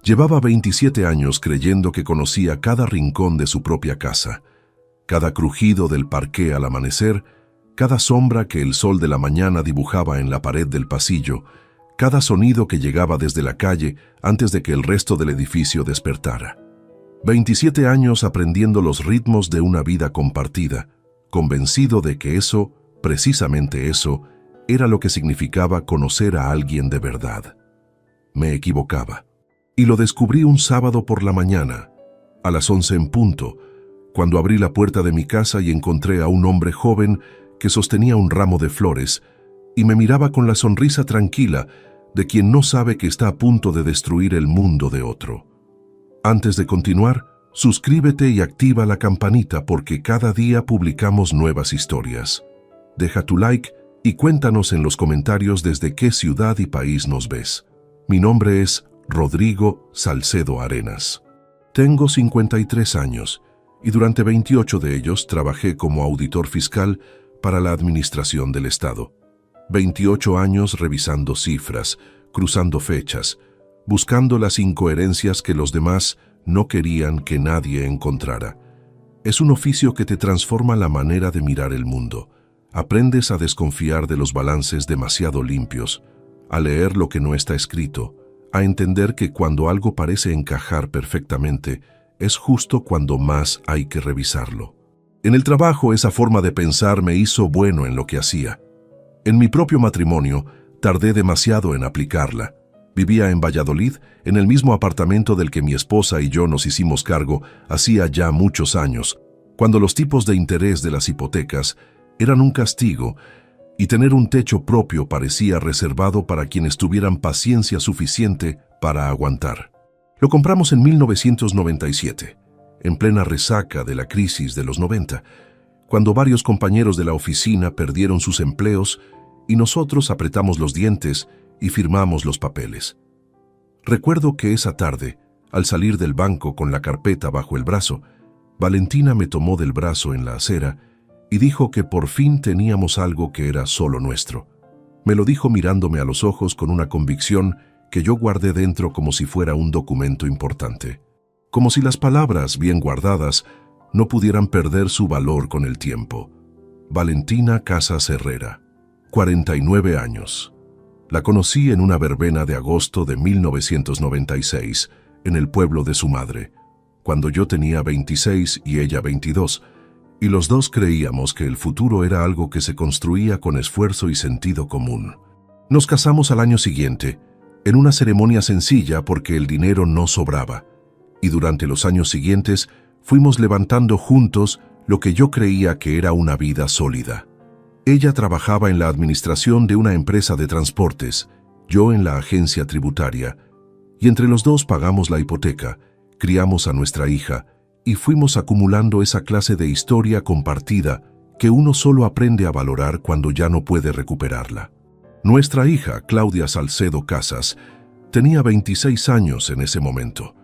Llevaba 27 años creyendo que conocía cada rincón de su propia casa, cada crujido del parqué al amanecer, cada sombra que el sol de la mañana dibujaba en la pared del pasillo, cada sonido que llegaba desde la calle antes de que el resto del edificio despertara. 27 años aprendiendo los ritmos de una vida compartida, convencido de que eso, precisamente eso, era lo que significaba conocer a alguien de verdad. Me equivocaba. Y lo descubrí un sábado por la mañana, a las 11 en punto, cuando abrí la puerta de mi casa y encontré a un hombre joven que sostenía un ramo de flores y me miraba con la sonrisa tranquila de quien no sabe que está a punto de destruir el mundo de otro. Antes de continuar, suscríbete y activa la campanita porque cada día publicamos nuevas historias. Deja tu like y cuéntanos en los comentarios desde qué ciudad y país nos ves. Mi nombre es Rodrigo Salcedo Arenas. Tengo 53 años y durante 28 de ellos trabajé como auditor fiscal para la Administración del Estado. 28 años revisando cifras, cruzando fechas, buscando las incoherencias que los demás no querían que nadie encontrara. Es un oficio que te transforma la manera de mirar el mundo. Aprendes a desconfiar de los balances demasiado limpios, a leer lo que no está escrito, a entender que cuando algo parece encajar perfectamente, es justo cuando más hay que revisarlo. En el trabajo, esa forma de pensar me hizo bueno en lo que hacía. En mi propio matrimonio, tardé demasiado en aplicarla. Vivía en Valladolid, en el mismo apartamento del que mi esposa y yo nos hicimos cargo hacía ya muchos años, cuando los tipos de interés de las hipotecas eran un castigo y tener un techo propio parecía reservado para quienes tuvieran paciencia suficiente para aguantar. Lo compramos en 1997, en plena resaca de la crisis de los 90, cuando varios compañeros de la oficina perdieron sus empleos y nosotros apretamos los dientes y firmamos los papeles. Recuerdo que esa tarde, al salir del banco con la carpeta bajo el brazo, Valentina me tomó del brazo en la acera y dijo que por fin teníamos algo que era solo nuestro. Me lo dijo mirándome a los ojos con una convicción que yo guardé dentro como si fuera un documento importante. Como si las palabras, bien guardadas, no pudieran perder su valor con el tiempo. Valentina Casas Herrera, 49 años. La conocí en una verbena de agosto de 1996, en el pueblo de su madre, cuando yo tenía 26 y ella 22, y los dos creíamos que el futuro era algo que se construía con esfuerzo y sentido común. Nos casamos al año siguiente, en una ceremonia sencilla porque el dinero no sobraba, y durante los años siguientes fuimos levantando juntos lo que yo creía que era una vida sólida. Ella trabajaba en la administración de una empresa de transportes, yo en la agencia tributaria, y entre los dos pagamos la hipoteca, criamos a nuestra hija, y fuimos acumulando esa clase de historia compartida que uno solo aprende a valorar cuando ya no puede recuperarla. Nuestra hija, Claudia Salcedo Casas, tenía 26 años en ese momento.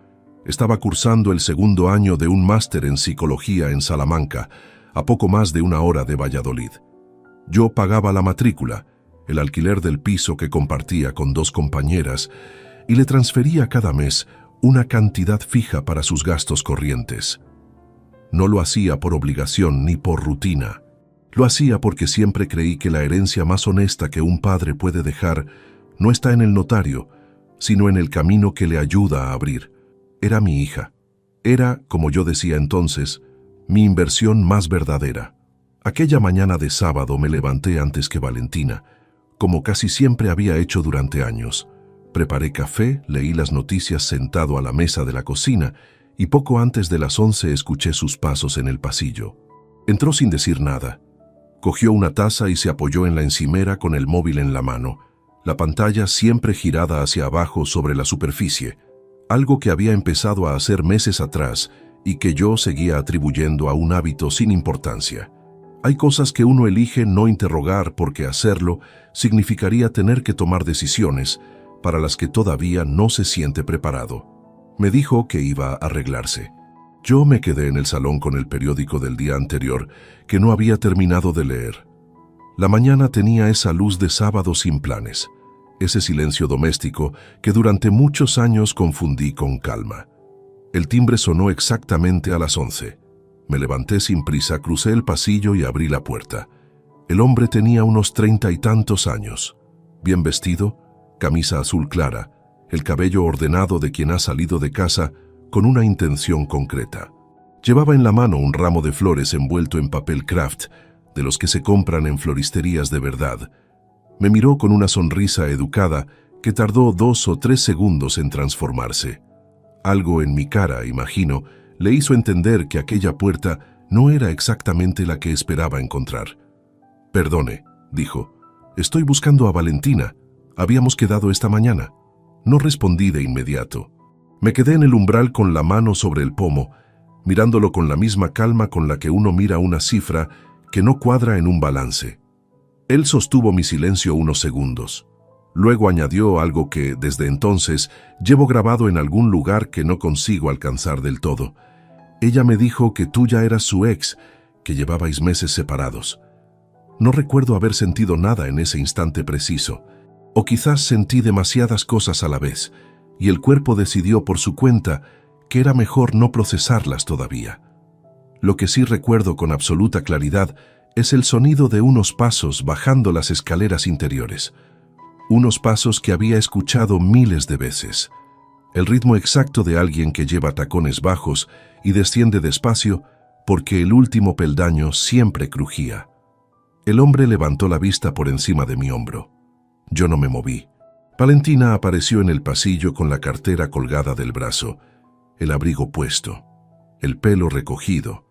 Estaba cursando el segundo año de un máster en psicología en Salamanca, a poco más de una hora de Valladolid. Yo pagaba la matrícula, el alquiler del piso que compartía con dos compañeras, y le transfería cada mes una cantidad fija para sus gastos corrientes. No lo hacía por obligación ni por rutina. Lo hacía porque siempre creí que la herencia más honesta que un padre puede dejar no está en el notario, sino en el camino que le ayuda a abrir. Era mi hija. Era, como yo decía entonces, mi inversión más verdadera. Aquella mañana de sábado me levanté antes que Valentina, como casi siempre había hecho durante años. Preparé café, leí las noticias sentado a la mesa de la cocina y poco antes de las 11 escuché sus pasos en el pasillo. Entró sin decir nada. Cogió una taza y se apoyó en la encimera con el móvil en la mano, la pantalla siempre girada hacia abajo sobre la superficie, algo que había empezado a hacer meses atrás y que yo seguía atribuyendo a un hábito sin importancia. Hay cosas que uno elige no interrogar porque hacerlo significaría tener que tomar decisiones para las que todavía no se siente preparado. Me dijo que iba a arreglarse. Yo me quedé en el salón con el periódico del día anterior, que no había terminado de leer. La mañana tenía esa luz de sábado sin planes. ese silencio doméstico que durante muchos años confundí con calma. El timbre sonó exactamente a las 11. Me levanté sin prisa, crucé el pasillo y abrí la puerta. El hombre tenía unos 30 y tantos años. Bien vestido, camisa azul clara, el cabello ordenado de quien ha salido de casa con una intención concreta. Llevaba en la mano un ramo de flores envuelto en papel craft, de los que se compran en floristerías de verdad. Me miró con una sonrisa educada que tardó 2 o 3 segundos en transformarse. Algo en mi cara, imagino, le hizo entender que aquella puerta no era exactamente la que esperaba encontrar. «Perdone», dijo, «estoy buscando a Valentina. Habíamos quedado esta mañana». No respondí de inmediato. Me quedé en el umbral con la mano sobre el pomo, mirándolo con la misma calma con la que uno mira una cifra que no cuadra en un balance. Él sostuvo mi silencio unos segundos. Luego añadió algo que, desde entonces, llevo grabado en algún lugar que no consigo alcanzar del todo. Ella me dijo que tú ya eras su ex, que llevabais meses separados. No recuerdo haber sentido nada en ese instante preciso, o quizás sentí demasiadas cosas a la vez, y el cuerpo decidió por su cuenta que era mejor no procesarlas todavía. Lo que sí recuerdo con absoluta claridad es el sonido de unos pasos bajando las escaleras interiores. Unos pasos que había escuchado miles de veces. El ritmo exacto de alguien que lleva tacones bajos y desciende despacio porque el último peldaño siempre crujía. El hombre levantó la vista por encima de mi hombro. Yo no me moví. Valentina apareció en el pasillo con la cartera colgada del brazo, el abrigo puesto, el pelo recogido,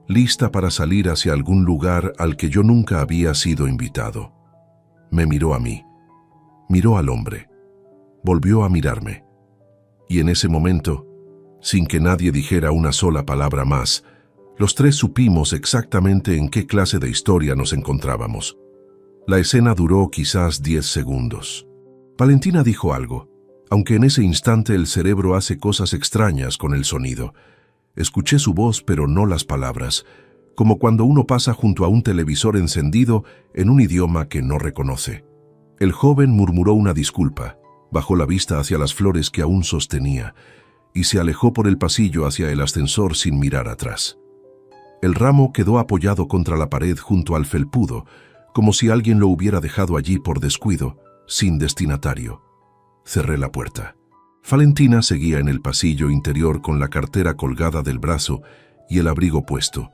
lista para salir hacia algún lugar al que yo nunca había sido invitado. Me miró a mí, miró al hombre, volvió a mirarme. Y en ese momento, sin que nadie dijera una sola palabra más, los tres supimos exactamente en qué clase de historia nos encontrábamos. La escena duró quizás 10 segundos. Valentina dijo algo, aunque en ese instante el cerebro hace cosas extrañas con el sonido. Escuché su voz, pero no las palabras, como cuando uno pasa junto a un televisor encendido en un idioma que no reconoce. El joven murmuró una disculpa, bajó la vista hacia las flores que aún sostenía y se alejó por el pasillo hacia el ascensor sin mirar atrás. El ramo quedó apoyado contra la pared junto al felpudo, como si alguien lo hubiera dejado allí por descuido, sin destinatario. Cerré la puerta. Valentina seguía en el pasillo interior con la cartera colgada del brazo y el abrigo puesto.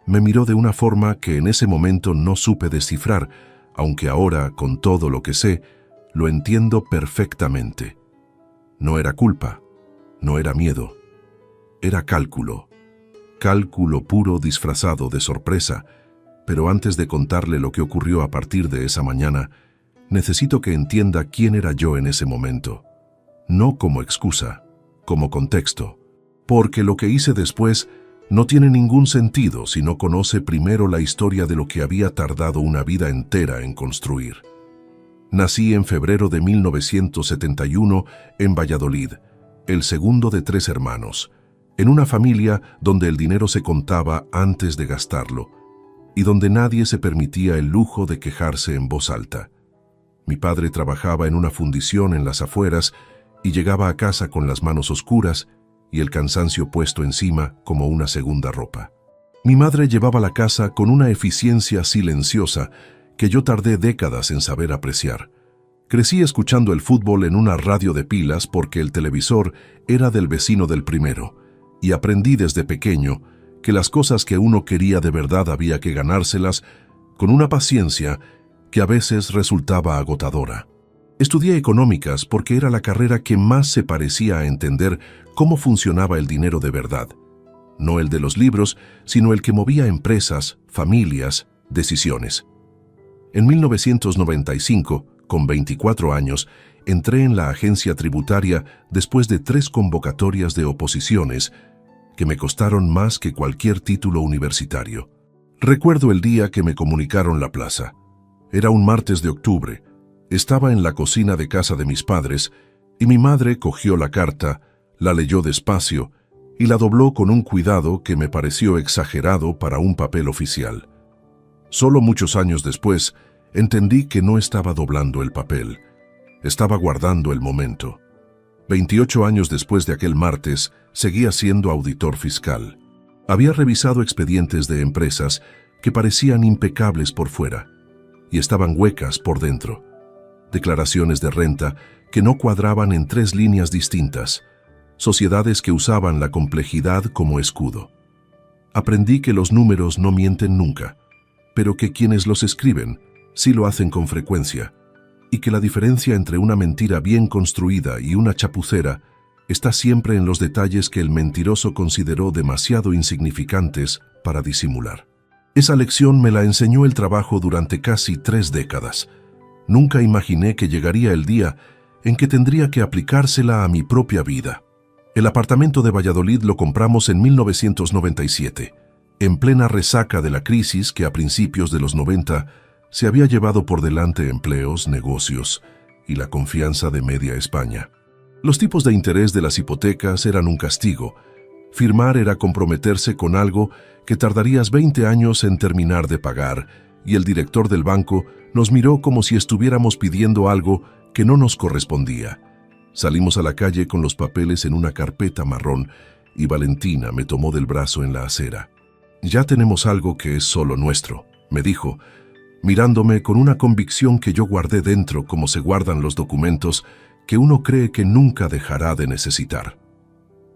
Me miró de una forma que en ese momento no supe descifrar, aunque ahora, con todo lo que sé, lo entiendo perfectamente. No era culpa, no era miedo, era cálculo. Cálculo puro disfrazado de sorpresa, pero antes de contarle lo que ocurrió a partir de esa mañana, necesito que entienda quién era yo en ese momento. No como excusa, como contexto, porque lo que hice después no tiene ningún sentido si no conoce primero la historia de lo que había tardado una vida entera en construir. Nací en febrero de 1971 en Valladolid, el segundo de 3 hermanos, en una familia donde el dinero se contaba antes de gastarlo y donde nadie se permitía el lujo de quejarse en voz alta. Mi padre trabajaba en una fundición en las afueras y llegaba a casa con las manos oscuras y el cansancio puesto encima como una segunda ropa. Mi madre llevaba la casa con una eficiencia silenciosa que yo tardé décadas en saber apreciar. Crecí escuchando el fútbol en una radio de pilas porque el televisor era del vecino del primero, y aprendí desde pequeño que las cosas que uno quería de verdad había que ganárselas con una paciencia que a veces resultaba agotadora. Estudié económicas porque era la carrera que más se parecía a entender cómo funcionaba el dinero de verdad. No el de los libros, sino el que movía empresas, familias, decisiones. En 1995, con 24 años, entré en la agencia tributaria después de 3 convocatorias de oposiciones que me costaron más que cualquier título universitario. Recuerdo el día que me comunicaron la plaza. Era un martes de octubre. Estaba en la cocina de casa de mis padres y mi madre cogió la carta, la leyó despacio y la dobló con un cuidado que me pareció exagerado para un papel oficial. Solo muchos años después entendí que no estaba doblando el papel, Estaba guardando el momento. 28 años después de aquel martes, seguía siendo auditor fiscal. Había revisado expedientes de empresas que parecían impecables por fuera y estaban huecas por dentro. Declaraciones de renta que no cuadraban en 3 líneas distintas. Sociedades que usaban la complejidad como escudo. Aprendí que los números no mienten nunca, pero que quienes los escriben sí lo hacen con frecuencia, y que la diferencia entre una mentira bien construida y una chapucera está siempre en los detalles que el mentiroso consideró demasiado insignificantes para disimular. Esa lección me la enseñó el trabajo durante casi 3 décadas. Nunca imaginé que llegaría el día en que tendría que aplicársela a mi propia vida. El apartamento de Valladolid lo compramos en 1997, en plena resaca de la crisis que a principios de los 90 se había llevado por delante empleos, negocios y la confianza de media España. Los tipos de interés de las hipotecas eran un castigo. Firmar era comprometerse con algo que tardarías 20 años en terminar de pagar, y el director del banco nos miró como si estuviéramos pidiendo algo que no nos correspondía. Salimos a la calle con los papeles en una carpeta marrón y Valentina me tomó del brazo en la acera. «Ya tenemos algo que es solo nuestro», me dijo, mirándome con una convicción que yo guardé dentro como se guardan los documentos que uno cree que nunca dejará de necesitar.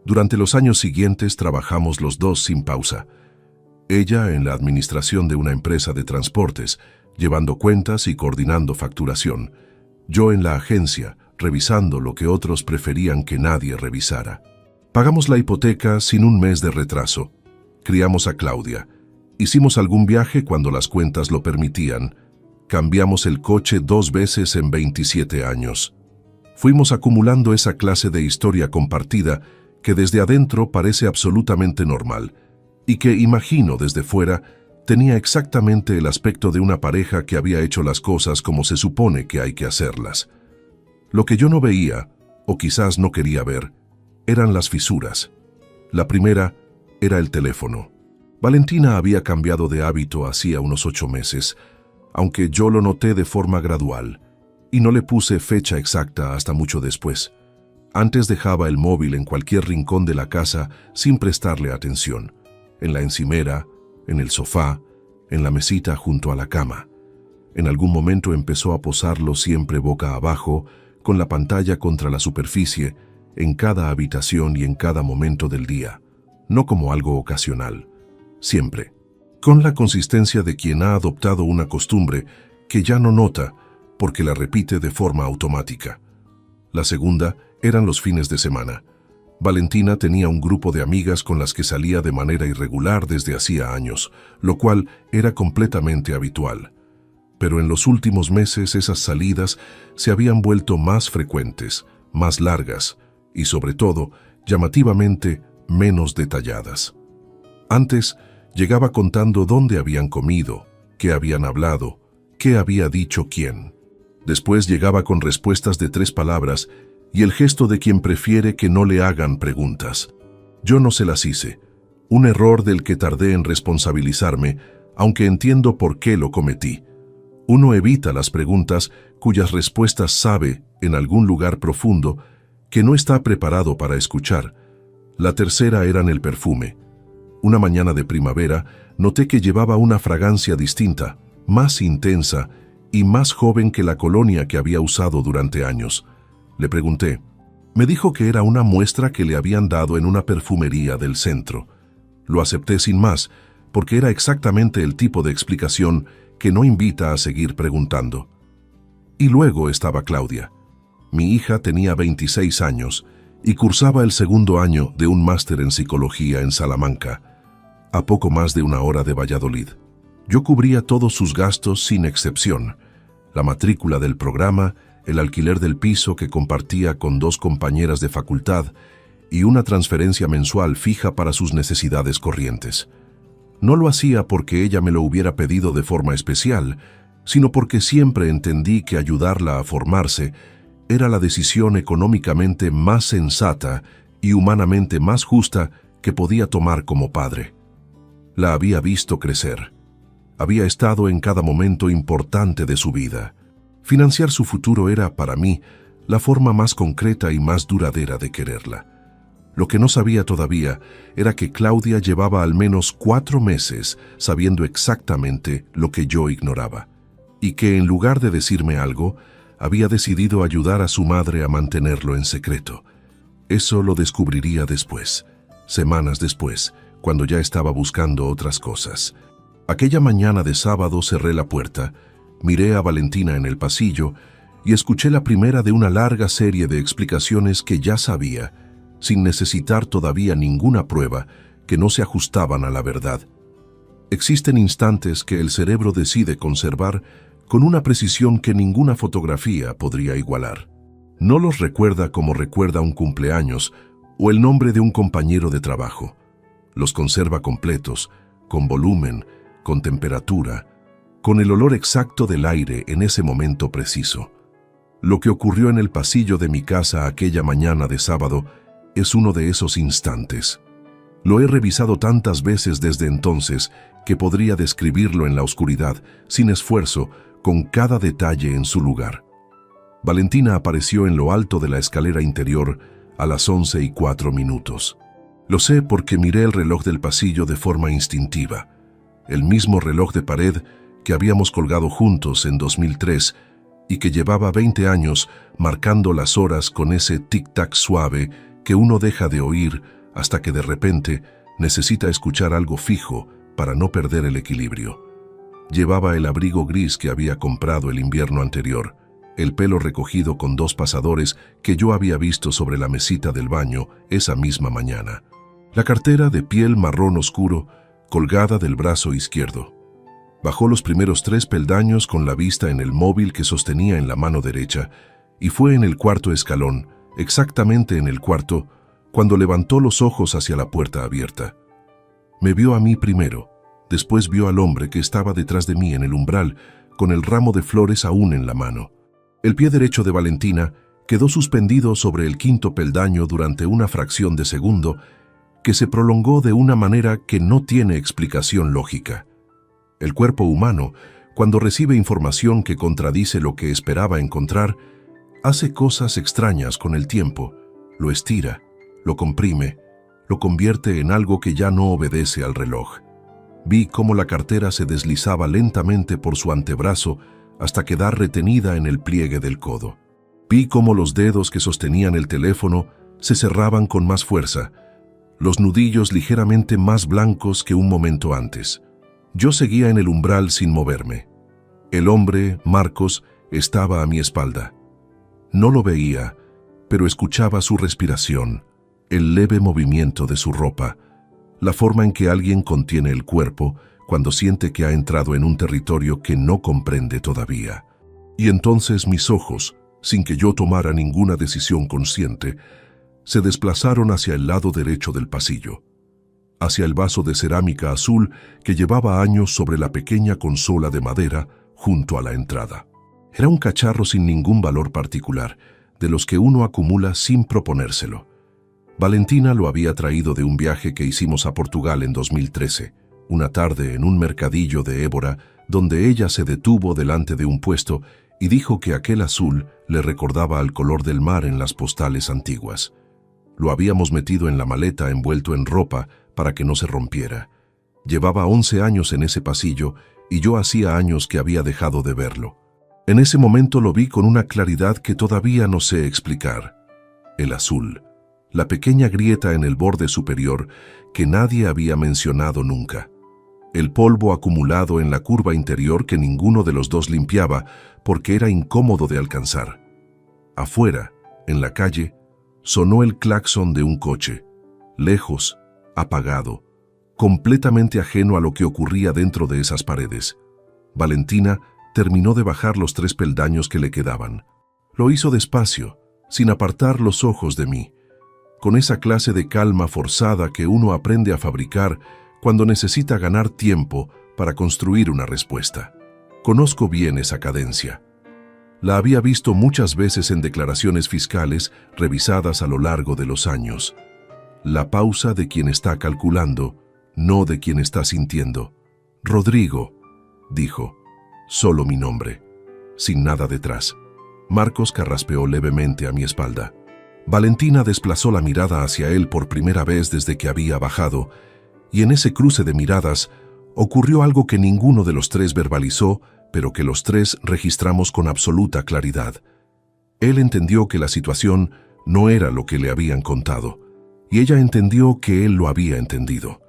Durante los años siguientes trabajamos los dos sin pausa. Ella en la administración de una empresa de transportes, llevando cuentas y coordinando facturación. Yo en la agencia, revisando lo que otros preferían que nadie revisara. Pagamos la hipoteca sin un mes de retraso. Criamos a Claudia. Hicimos algún viaje cuando las cuentas lo permitían. Cambiamos el coche 2 veces en 27 años. Fuimos acumulando esa clase de historia compartida que desde adentro parece absolutamente normal y que, imagino desde fuera, tenía exactamente el aspecto de una pareja que había hecho las cosas como se supone que hay que hacerlas. Lo que yo no veía, o quizás no quería ver, eran las fisuras. La primera era el teléfono. Valentina había cambiado de hábito hacía unos 8 meses, aunque yo lo noté de forma gradual, y no le puse fecha exacta hasta mucho después. Antes dejaba el móvil en cualquier rincón de la casa sin prestarle atención, en la encimera, en el sofá, en la mesita junto a la cama. En algún momento empezó a posarlo siempre boca abajo, con la pantalla contra la superficie, en cada habitación y en cada momento del día, no como algo ocasional, siempre, con la consistencia de quien ha adoptado una costumbre que ya no nota porque la repite de forma automática. La segunda eran los fines de semana. Valentina tenía un grupo de amigas con las que salía de manera irregular desde hacía años, lo cual era completamente habitual. Pero en los últimos meses esas salidas se habían vuelto más frecuentes, más largas y, sobre todo, llamativamente menos detalladas. Antes, llegaba contando dónde habían comido, qué habían hablado, qué había dicho quién. Después llegaba con respuestas de 3 palabras y el gesto de quien prefiere que no le hagan preguntas. Yo no se las hice, un error del que tardé en responsabilizarme, aunque entiendo por qué lo cometí. Uno evita las preguntas cuyas respuestas sabe, en algún lugar profundo, que no está preparado para escuchar. La tercera era en el perfume. Una mañana de primavera noté que llevaba una fragancia distinta, más intensa y más joven que la colonia que había usado durante años. Le pregunté. Me dijo que era una muestra que le habían dado en una perfumería del centro. Lo acepté sin más, porque era exactamente el tipo de explicación que no invita a seguir preguntando. Y luego estaba Claudia. Mi hija tenía 26 años y cursaba el 2º año de un máster en psicología en Salamanca, a poco más de 1 hora de Valladolid. Yo cubría todos sus gastos sin excepción: la matrícula del programa, el alquiler del piso que compartía con 2 compañeras de facultad y una transferencia mensual fija para sus necesidades corrientes. No lo hacía porque ella me lo hubiera pedido de forma especial, sino porque siempre entendí que ayudarla a formarse era la decisión económicamente más sensata y humanamente más justa que podía tomar como padre. La había visto crecer. Había estado en cada momento importante de su vida. Financiar su futuro era, para mí, la forma más concreta y más duradera de quererla. Lo que no sabía todavía era que Claudia llevaba al menos 4 meses sabiendo exactamente lo que yo ignoraba, y que en lugar de decirme algo, había decidido ayudar a su madre a mantenerlo en secreto. Eso lo descubriría después, semanas después, cuando ya estaba buscando otras cosas. Aquella mañana de sábado cerré la puerta, miré a Valentina en el pasillo y escuché la primera de una larga serie de explicaciones que ya sabía, sin necesitar todavía ninguna prueba, que no se ajustaban a la verdad. Existen instantes que el cerebro decide conservar con una precisión que ninguna fotografía podría igualar. No los recuerda como recuerda un cumpleaños o el nombre de un compañero de trabajo. Los conserva completos, con volumen, con temperatura, con el olor exacto del aire en ese momento preciso. Lo que ocurrió en el pasillo de mi casa aquella mañana de sábado es uno de esos instantes. Lo he revisado tantas veces desde entonces que podría describirlo en la oscuridad, sin esfuerzo, con cada detalle en su lugar. Valentina apareció en lo alto de la escalera interior a las 11:04. Lo sé porque miré el reloj del pasillo de forma instintiva, el mismo reloj de pared que habíamos colgado juntos en 2003 y que llevaba 20 años marcando las horas con ese tic-tac suave que uno deja de oír hasta que de repente necesita escuchar algo fijo para no perder el equilibrio. Llevaba el abrigo gris que había comprado el invierno anterior, el pelo recogido con 2 pasadores que yo había visto sobre la mesita del baño esa misma mañana. La cartera de piel marrón oscuro colgada del brazo izquierdo. Bajó los primeros 3 peldaños con la vista en el móvil que sostenía en la mano derecha y fue en el cuarto escalón, exactamente en el cuarto, cuando levantó los ojos hacia la puerta abierta. Me vio a mí primero, después vio al hombre que estaba detrás de mí en el umbral, con el ramo de flores aún en la mano. El pie derecho de Valentina quedó suspendido sobre el 5.º peldaño durante una fracción de segundo que se prolongó de una manera que no tiene explicación lógica. El cuerpo humano, cuando recibe información que contradice lo que esperaba encontrar, hace cosas extrañas con el tiempo, lo estira, lo comprime, lo convierte en algo que ya no obedece al reloj. Vi cómo la cartera se deslizaba lentamente por su antebrazo hasta quedar retenida en el pliegue del codo. Vi cómo los dedos que sostenían el teléfono se cerraban con más fuerza, los nudillos ligeramente más blancos que un momento antes. Yo seguía en el umbral sin moverme. El hombre, Marcos, estaba a mi espalda. No lo veía, pero escuchaba su respiración, el leve movimiento de su ropa, la forma en que alguien contiene el cuerpo cuando siente que ha entrado en un territorio que no comprende todavía. Y entonces mis ojos, sin que yo tomara ninguna decisión consciente, se desplazaron hacia el lado derecho del pasillo, hacia el vaso de cerámica azul que llevaba años sobre la pequeña consola de madera junto a la entrada. Era un cacharro sin ningún valor particular, de los que uno acumula sin proponérselo. Valentina lo había traído de un viaje que hicimos a Portugal en 2013, una tarde en un mercadillo de Évora, donde ella se detuvo delante de un puesto y dijo que aquel azul le recordaba al color del mar en las postales antiguas. Lo habíamos metido en la maleta envuelto en ropa para que no se rompiera. Llevaba 11 años en ese pasillo y yo hacía años que había dejado de verlo. En ese momento lo vi con una claridad que todavía no sé explicar. El azul, la pequeña grieta en el borde superior que nadie había mencionado nunca. El polvo acumulado en la curva interior que ninguno de los dos limpiaba porque era incómodo de alcanzar. Afuera, en la calle, sonó el claxon de un coche, lejos, apagado, completamente ajeno a lo que ocurría dentro de esas paredes. Valentina terminó de bajar los 3 peldaños que le quedaban. Lo hizo despacio, sin apartar los ojos de mí, con esa clase de calma forzada que uno aprende a fabricar cuando necesita ganar tiempo para construir una respuesta. Conozco bien esa cadencia. La había visto muchas veces en declaraciones fiscales revisadas a lo largo de los años. La pausa de quien está calculando, no de quien está sintiendo. Rodrigo, dijo, solo mi nombre. sin nada detrás. Marcos carraspeó levemente a mi espalda. Valentina desplazó la mirada hacia él por primera vez desde que había bajado, y en ese cruce de miradas ocurrió algo que ninguno de los tres verbalizó, pero que los tres registramos con absoluta claridad. Él entendió que la situación no era lo que le habían contado, y ella entendió que él lo había entendido.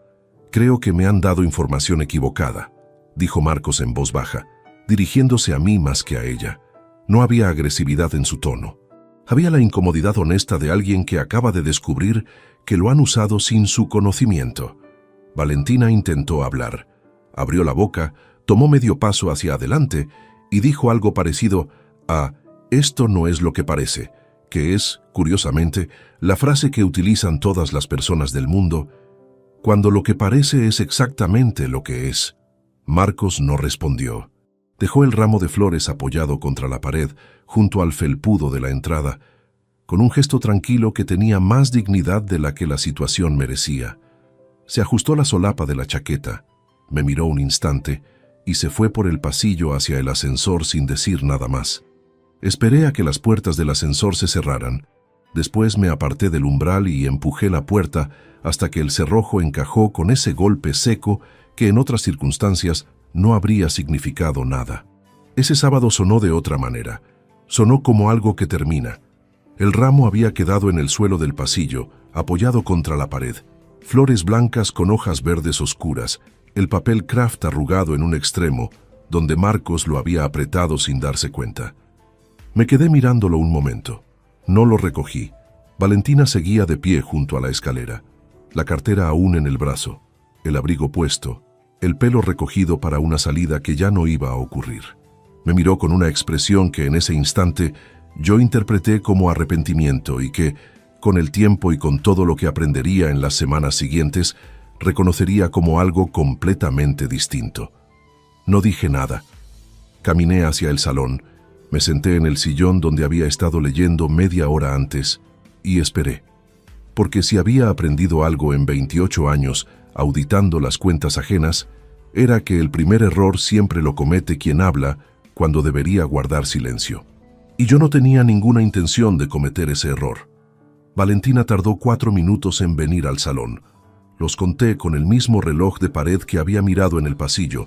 «Creo que me han dado información equivocada», dijo Marcos en voz baja, dirigiéndose a mí más que a ella. No había agresividad en su tono. Había la incomodidad honesta de alguien que acaba de descubrir que lo han usado sin su conocimiento. Valentina intentó hablar. Abrió la boca, tomó medio paso hacia adelante y dijo algo parecido a «esto no es lo que parece», que es, curiosamente, la frase que utilizan todas las personas del mundo cuando lo que parece es exactamente lo que es. Marcos no respondió. Dejó el ramo de flores apoyado contra la pared, junto al felpudo de la entrada, con un gesto tranquilo que tenía más dignidad de la que la situación merecía. Se ajustó la solapa de la chaqueta, me miró un instante y se fue por el pasillo hacia el ascensor sin decir nada más. Esperé a que las puertas del ascensor se cerraran. Después me aparté del umbral y empujé la puerta hasta que el cerrojo encajó con ese golpe seco que en otras circunstancias no habría significado nada. Ese sábado sonó de otra manera. Sonó como algo que termina. El ramo había quedado en el suelo del pasillo, apoyado contra la pared. Flores blancas con hojas verdes oscuras, el papel craft arrugado en un extremo, donde Marcos lo había apretado sin darse cuenta. Me quedé mirándolo un momento. No lo recogí. Valentina seguía de pie junto a la escalera, la cartera aún en el brazo, el abrigo puesto, el pelo recogido para una salida que ya no iba a ocurrir. Me miró con una expresión que en ese instante yo interpreté como arrepentimiento y que, con el tiempo y con todo lo que aprendería en las semanas siguientes, reconocería como algo completamente distinto. No dije nada. Caminé hacia el salón, me senté en el sillón donde había estado leyendo media hora antes y esperé. Porque si había aprendido algo en 28 años auditando las cuentas ajenas, era que el primer error siempre lo comete quien habla cuando debería guardar silencio. Y yo no tenía ninguna intención de cometer ese error. Valentina tardó 4 minutos en venir al salón. Los conté con el mismo reloj de pared que había mirado en el pasillo,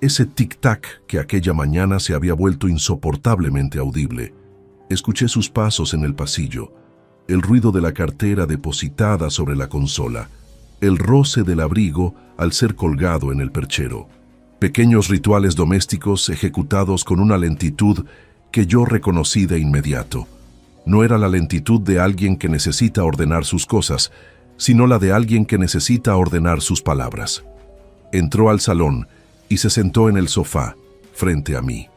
ese tic-tac que aquella mañana se había vuelto insoportablemente audible. Escuché sus pasos en el pasillo, el ruido de la cartera depositada sobre la consola, el roce del abrigo al ser colgado en el perchero. Pequeños rituales domésticos ejecutados con una lentitud que yo reconocí de inmediato. No era la lentitud de alguien que necesita ordenar sus cosas, sino la de alguien que necesita ordenar sus palabras. Entró al salón y se sentó en el sofá, frente a mí.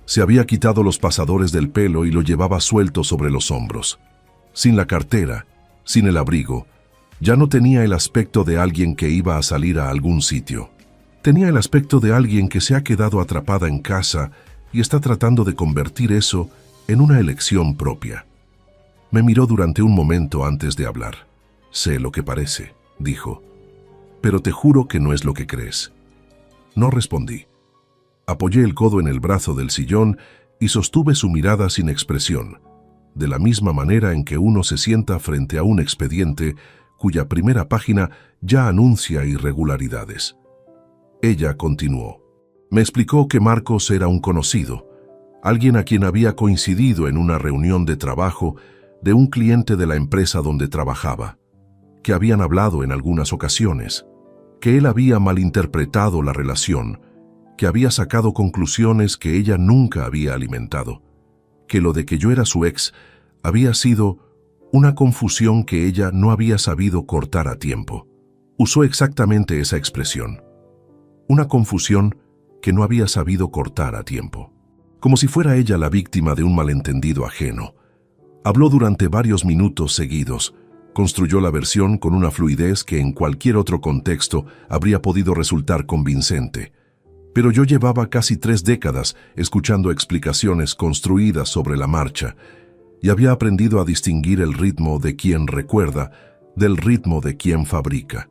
Se había quitado los pasadores del pelo y lo llevaba suelto sobre los hombros. Sin la cartera, sin el abrigo, ya no tenía el aspecto de alguien que iba a salir a algún sitio. Tenía el aspecto de alguien que se ha quedado atrapada en casa y está tratando de convertir eso en una elección propia. Me miró durante un momento antes de hablar. «Sé lo que parece», dijo, «pero te juro que no es lo que crees». No respondí. Apoyé el codo en el brazo del sillón y sostuve su mirada sin expresión, de la misma manera en que uno se sienta frente a un expediente cuya primera página ya anuncia irregularidades. Ella continuó. Me explicó que Marcos era un conocido, alguien a quien había coincidido en una reunión de trabajo de un cliente de la empresa donde trabajaba, que habían hablado en algunas ocasiones, que él había malinterpretado la relación, que había sacado conclusiones que ella nunca había alimentado, que lo de que yo era su ex había sido una confusión que ella no había sabido cortar a tiempo. Usó exactamente esa expresión. Una confusión que no había sabido cortar a tiempo. Como si fuera ella la víctima de un malentendido ajeno. Habló durante varios minutos seguidos. Construyó la versión con una fluidez que en cualquier otro contexto habría podido resultar convincente. Pero yo llevaba casi 3 décadas escuchando explicaciones construidas sobre la marcha y había aprendido a distinguir el ritmo de quien recuerda del ritmo de quien fabrica.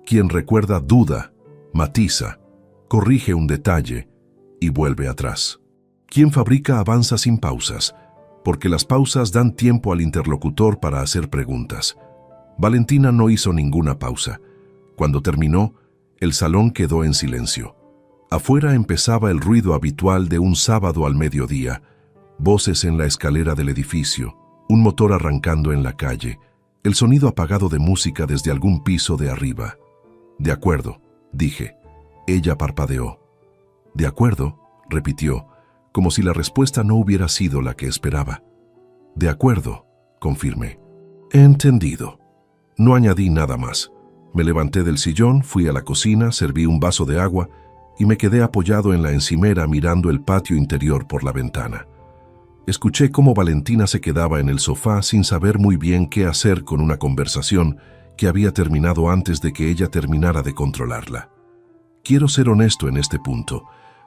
Quien recuerda duda, matiza, corrige un detalle y vuelve atrás. Quien fabrica avanza sin pausas, porque las pausas dan tiempo al interlocutor para hacer preguntas. Valentina no hizo ninguna pausa. Cuando terminó, el salón quedó en silencio. Afuera empezaba el ruido habitual de un sábado al mediodía, voces en la escalera del edificio, un motor arrancando en la calle, el sonido apagado de música desde algún piso de arriba. «De acuerdo», dije. Ella parpadeó. «¿De acuerdo?», repitió, como si la respuesta no hubiera sido la que esperaba. «De acuerdo», confirmé. «He entendido». No añadí nada más. Me levanté del sillón, fui a la cocina, serví un vaso de agua y me quedé apoyado en la encimera mirando el patio interior por la ventana. Escuché cómo Valentina se quedaba en el sofá sin saber muy bien qué hacer con una conversación que había terminado antes de que ella terminara de controlarla. Quiero ser honesto en este punto,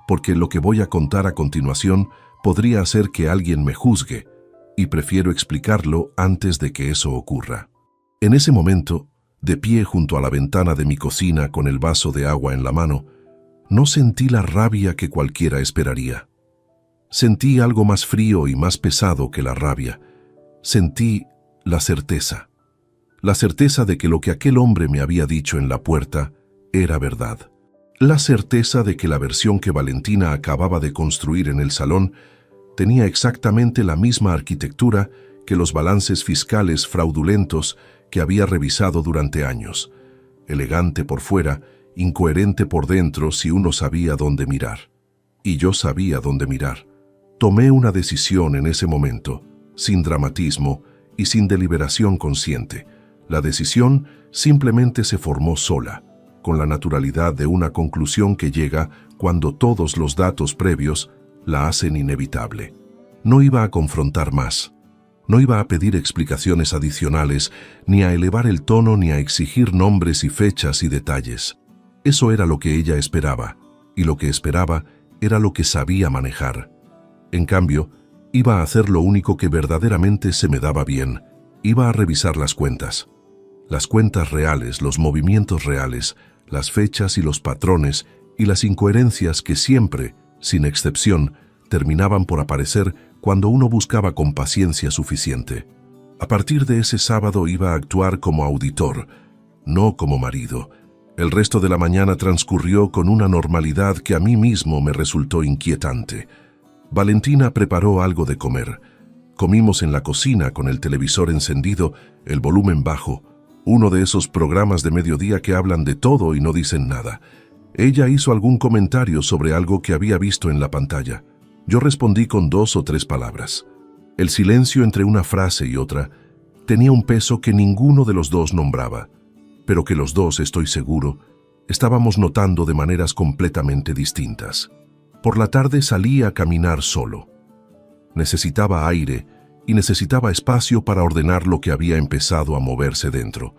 porque lo que voy a contar a continuación podría hacer que alguien me juzgue, y prefiero explicarlo antes de que eso ocurra. En ese momento, de pie junto a la ventana de mi cocina con el vaso de agua en la mano, no sentí la rabia que cualquiera esperaría. Sentí algo más frío y más pesado que la rabia. Sentí la certeza. La certeza de que lo que aquel hombre me había dicho en la puerta era verdad. La certeza de que la versión que Valentina acababa de construir en el salón tenía exactamente la misma arquitectura que los balances fiscales fraudulentos que había revisado durante años. Elegante por fuera, incoherente por dentro si uno sabía dónde mirar. Y yo sabía dónde mirar. Tomé una decisión en ese momento, sin dramatismo y sin deliberación consciente. La decisión simplemente se formó sola, con la naturalidad de una conclusión que llega cuando todos los datos previos la hacen inevitable. No iba a confrontar más. No iba a pedir explicaciones adicionales, ni a elevar el tono, ni a exigir nombres y fechas y detalles. Eso era lo que ella esperaba, y lo que esperaba era lo que sabía manejar. En cambio, iba a hacer lo único que verdaderamente se me daba bien. Iba a revisar las cuentas. Las cuentas reales, los movimientos reales, las fechas y los patrones y las incoherencias que siempre, sin excepción, terminaban por aparecer cuando uno buscaba con paciencia suficiente. A partir de ese sábado iba a actuar como auditor, no como marido. El resto de la mañana transcurrió con una normalidad que a mí mismo me resultó inquietante. Valentina preparó algo de comer. Comimos en la cocina con el televisor encendido, el volumen bajo, uno de esos programas de mediodía que hablan de todo y no dicen nada. Ella hizo algún comentario sobre algo que había visto en la pantalla. Yo respondí con 2 o 3 palabras. El silencio entre una frase y otra tenía un peso que ninguno de los dos nombraba, pero que los dos, estoy seguro, estábamos notando de maneras completamente distintas. Por la tarde salí a caminar solo. Necesitaba aire y necesitaba espacio para ordenar lo que había empezado a moverse dentro.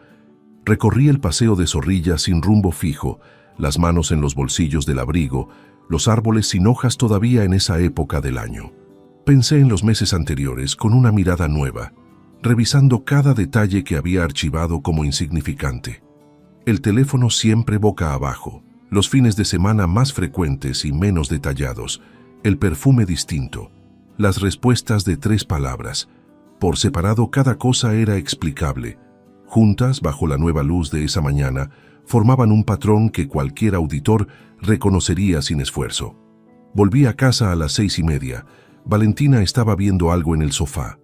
Recorrí el paseo de Zorrilla sin rumbo fijo, las manos en los bolsillos del abrigo, los árboles sin hojas todavía en esa época del año. Pensé en los meses anteriores con una mirada nueva, revisando cada detalle que había archivado como insignificante. El teléfono siempre boca abajo, los fines de semana más frecuentes y menos detallados, el perfume distinto, las respuestas de 3 palabras. Por separado cada cosa era explicable. Juntas, bajo la nueva luz de esa mañana, formaban un patrón que cualquier auditor reconocería sin esfuerzo. Volví a casa a las 6:30. Valentina estaba viendo algo en el sofá.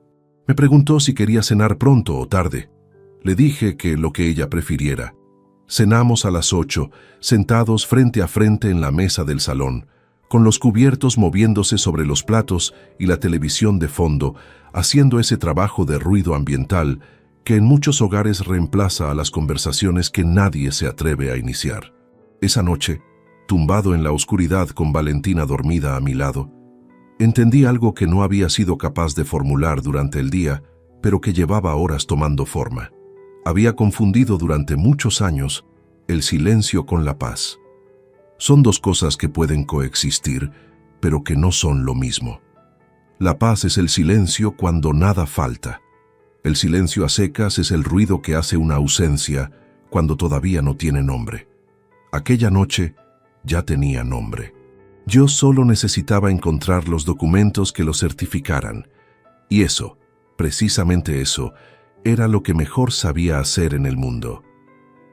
Me preguntó si quería cenar pronto o tarde. Le dije que lo que ella prefiriera. Cenamos a las 8, sentados frente a frente en la mesa del salón, con los cubiertos moviéndose sobre los platos y la televisión de fondo, haciendo ese trabajo de ruido ambiental que en muchos hogares reemplaza a las conversaciones que nadie se atreve a iniciar. Esa noche, tumbado en la oscuridad con Valentina dormida a mi lado, entendí algo que no había sido capaz de formular durante el día, pero que llevaba horas tomando forma. Había confundido durante muchos años el silencio con la paz. Son 2 cosas que pueden coexistir, pero que no son lo mismo. La paz es el silencio cuando nada falta. El silencio a secas es el ruido que hace una ausencia cuando todavía no tiene nombre. Aquella noche ya tenía nombre. Yo solo necesitaba encontrar los documentos que lo certificaran. Y eso, precisamente eso, era lo que mejor sabía hacer en el mundo.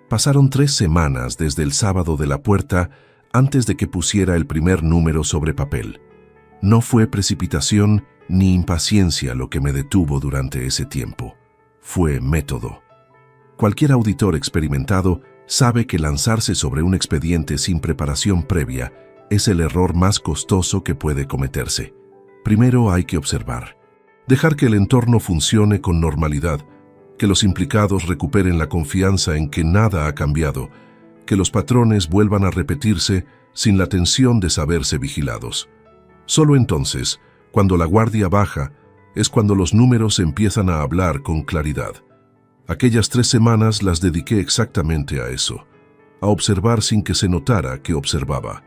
Pasaron 3 semanas desde el sábado de la puerta antes de que pusiera el primer número sobre papel. No fue precipitación ni impaciencia lo que me detuvo durante ese tiempo. Fue método. Cualquier auditor experimentado sabe que lanzarse sobre un expediente sin preparación previa es el error más costoso que puede cometerse. Primero hay que observar. Dejar que el entorno funcione con normalidad, que los implicados recuperen la confianza en que nada ha cambiado, que los patrones vuelvan a repetirse sin la tensión de saberse vigilados. Solo entonces, cuando la guardia baja, es cuando los números empiezan a hablar con claridad. Aquellas 3 semanas las dediqué exactamente a eso, a observar sin que se notara que observaba.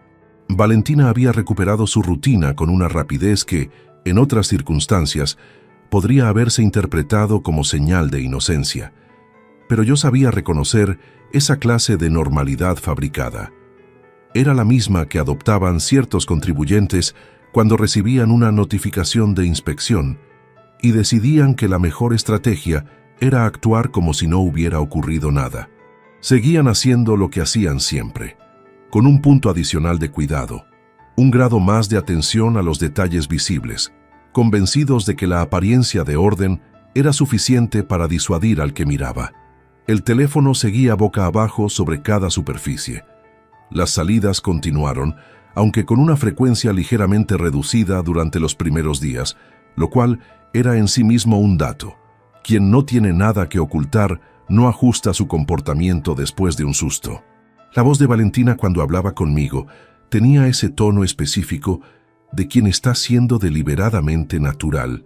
Valentina había recuperado su rutina con una rapidez que, en otras circunstancias, podría haberse interpretado como señal de inocencia. Pero yo sabía reconocer esa clase de normalidad fabricada. Era la misma que adoptaban ciertos contribuyentes cuando recibían una notificación de inspección y decidían que la mejor estrategia era actuar como si no hubiera ocurrido nada. Seguían haciendo lo que hacían siempre, con un punto adicional de cuidado, un grado más de atención a los detalles visibles, convencidos de que la apariencia de orden era suficiente para disuadir al que miraba. El teléfono seguía boca abajo sobre cada superficie. Las salidas continuaron, aunque con una frecuencia ligeramente reducida durante los primeros días, lo cual era en sí mismo un dato. Quien no tiene nada que ocultar no ajusta su comportamiento después de un susto. La voz de Valentina cuando hablaba conmigo tenía ese tono específico de quien está siendo deliberadamente natural,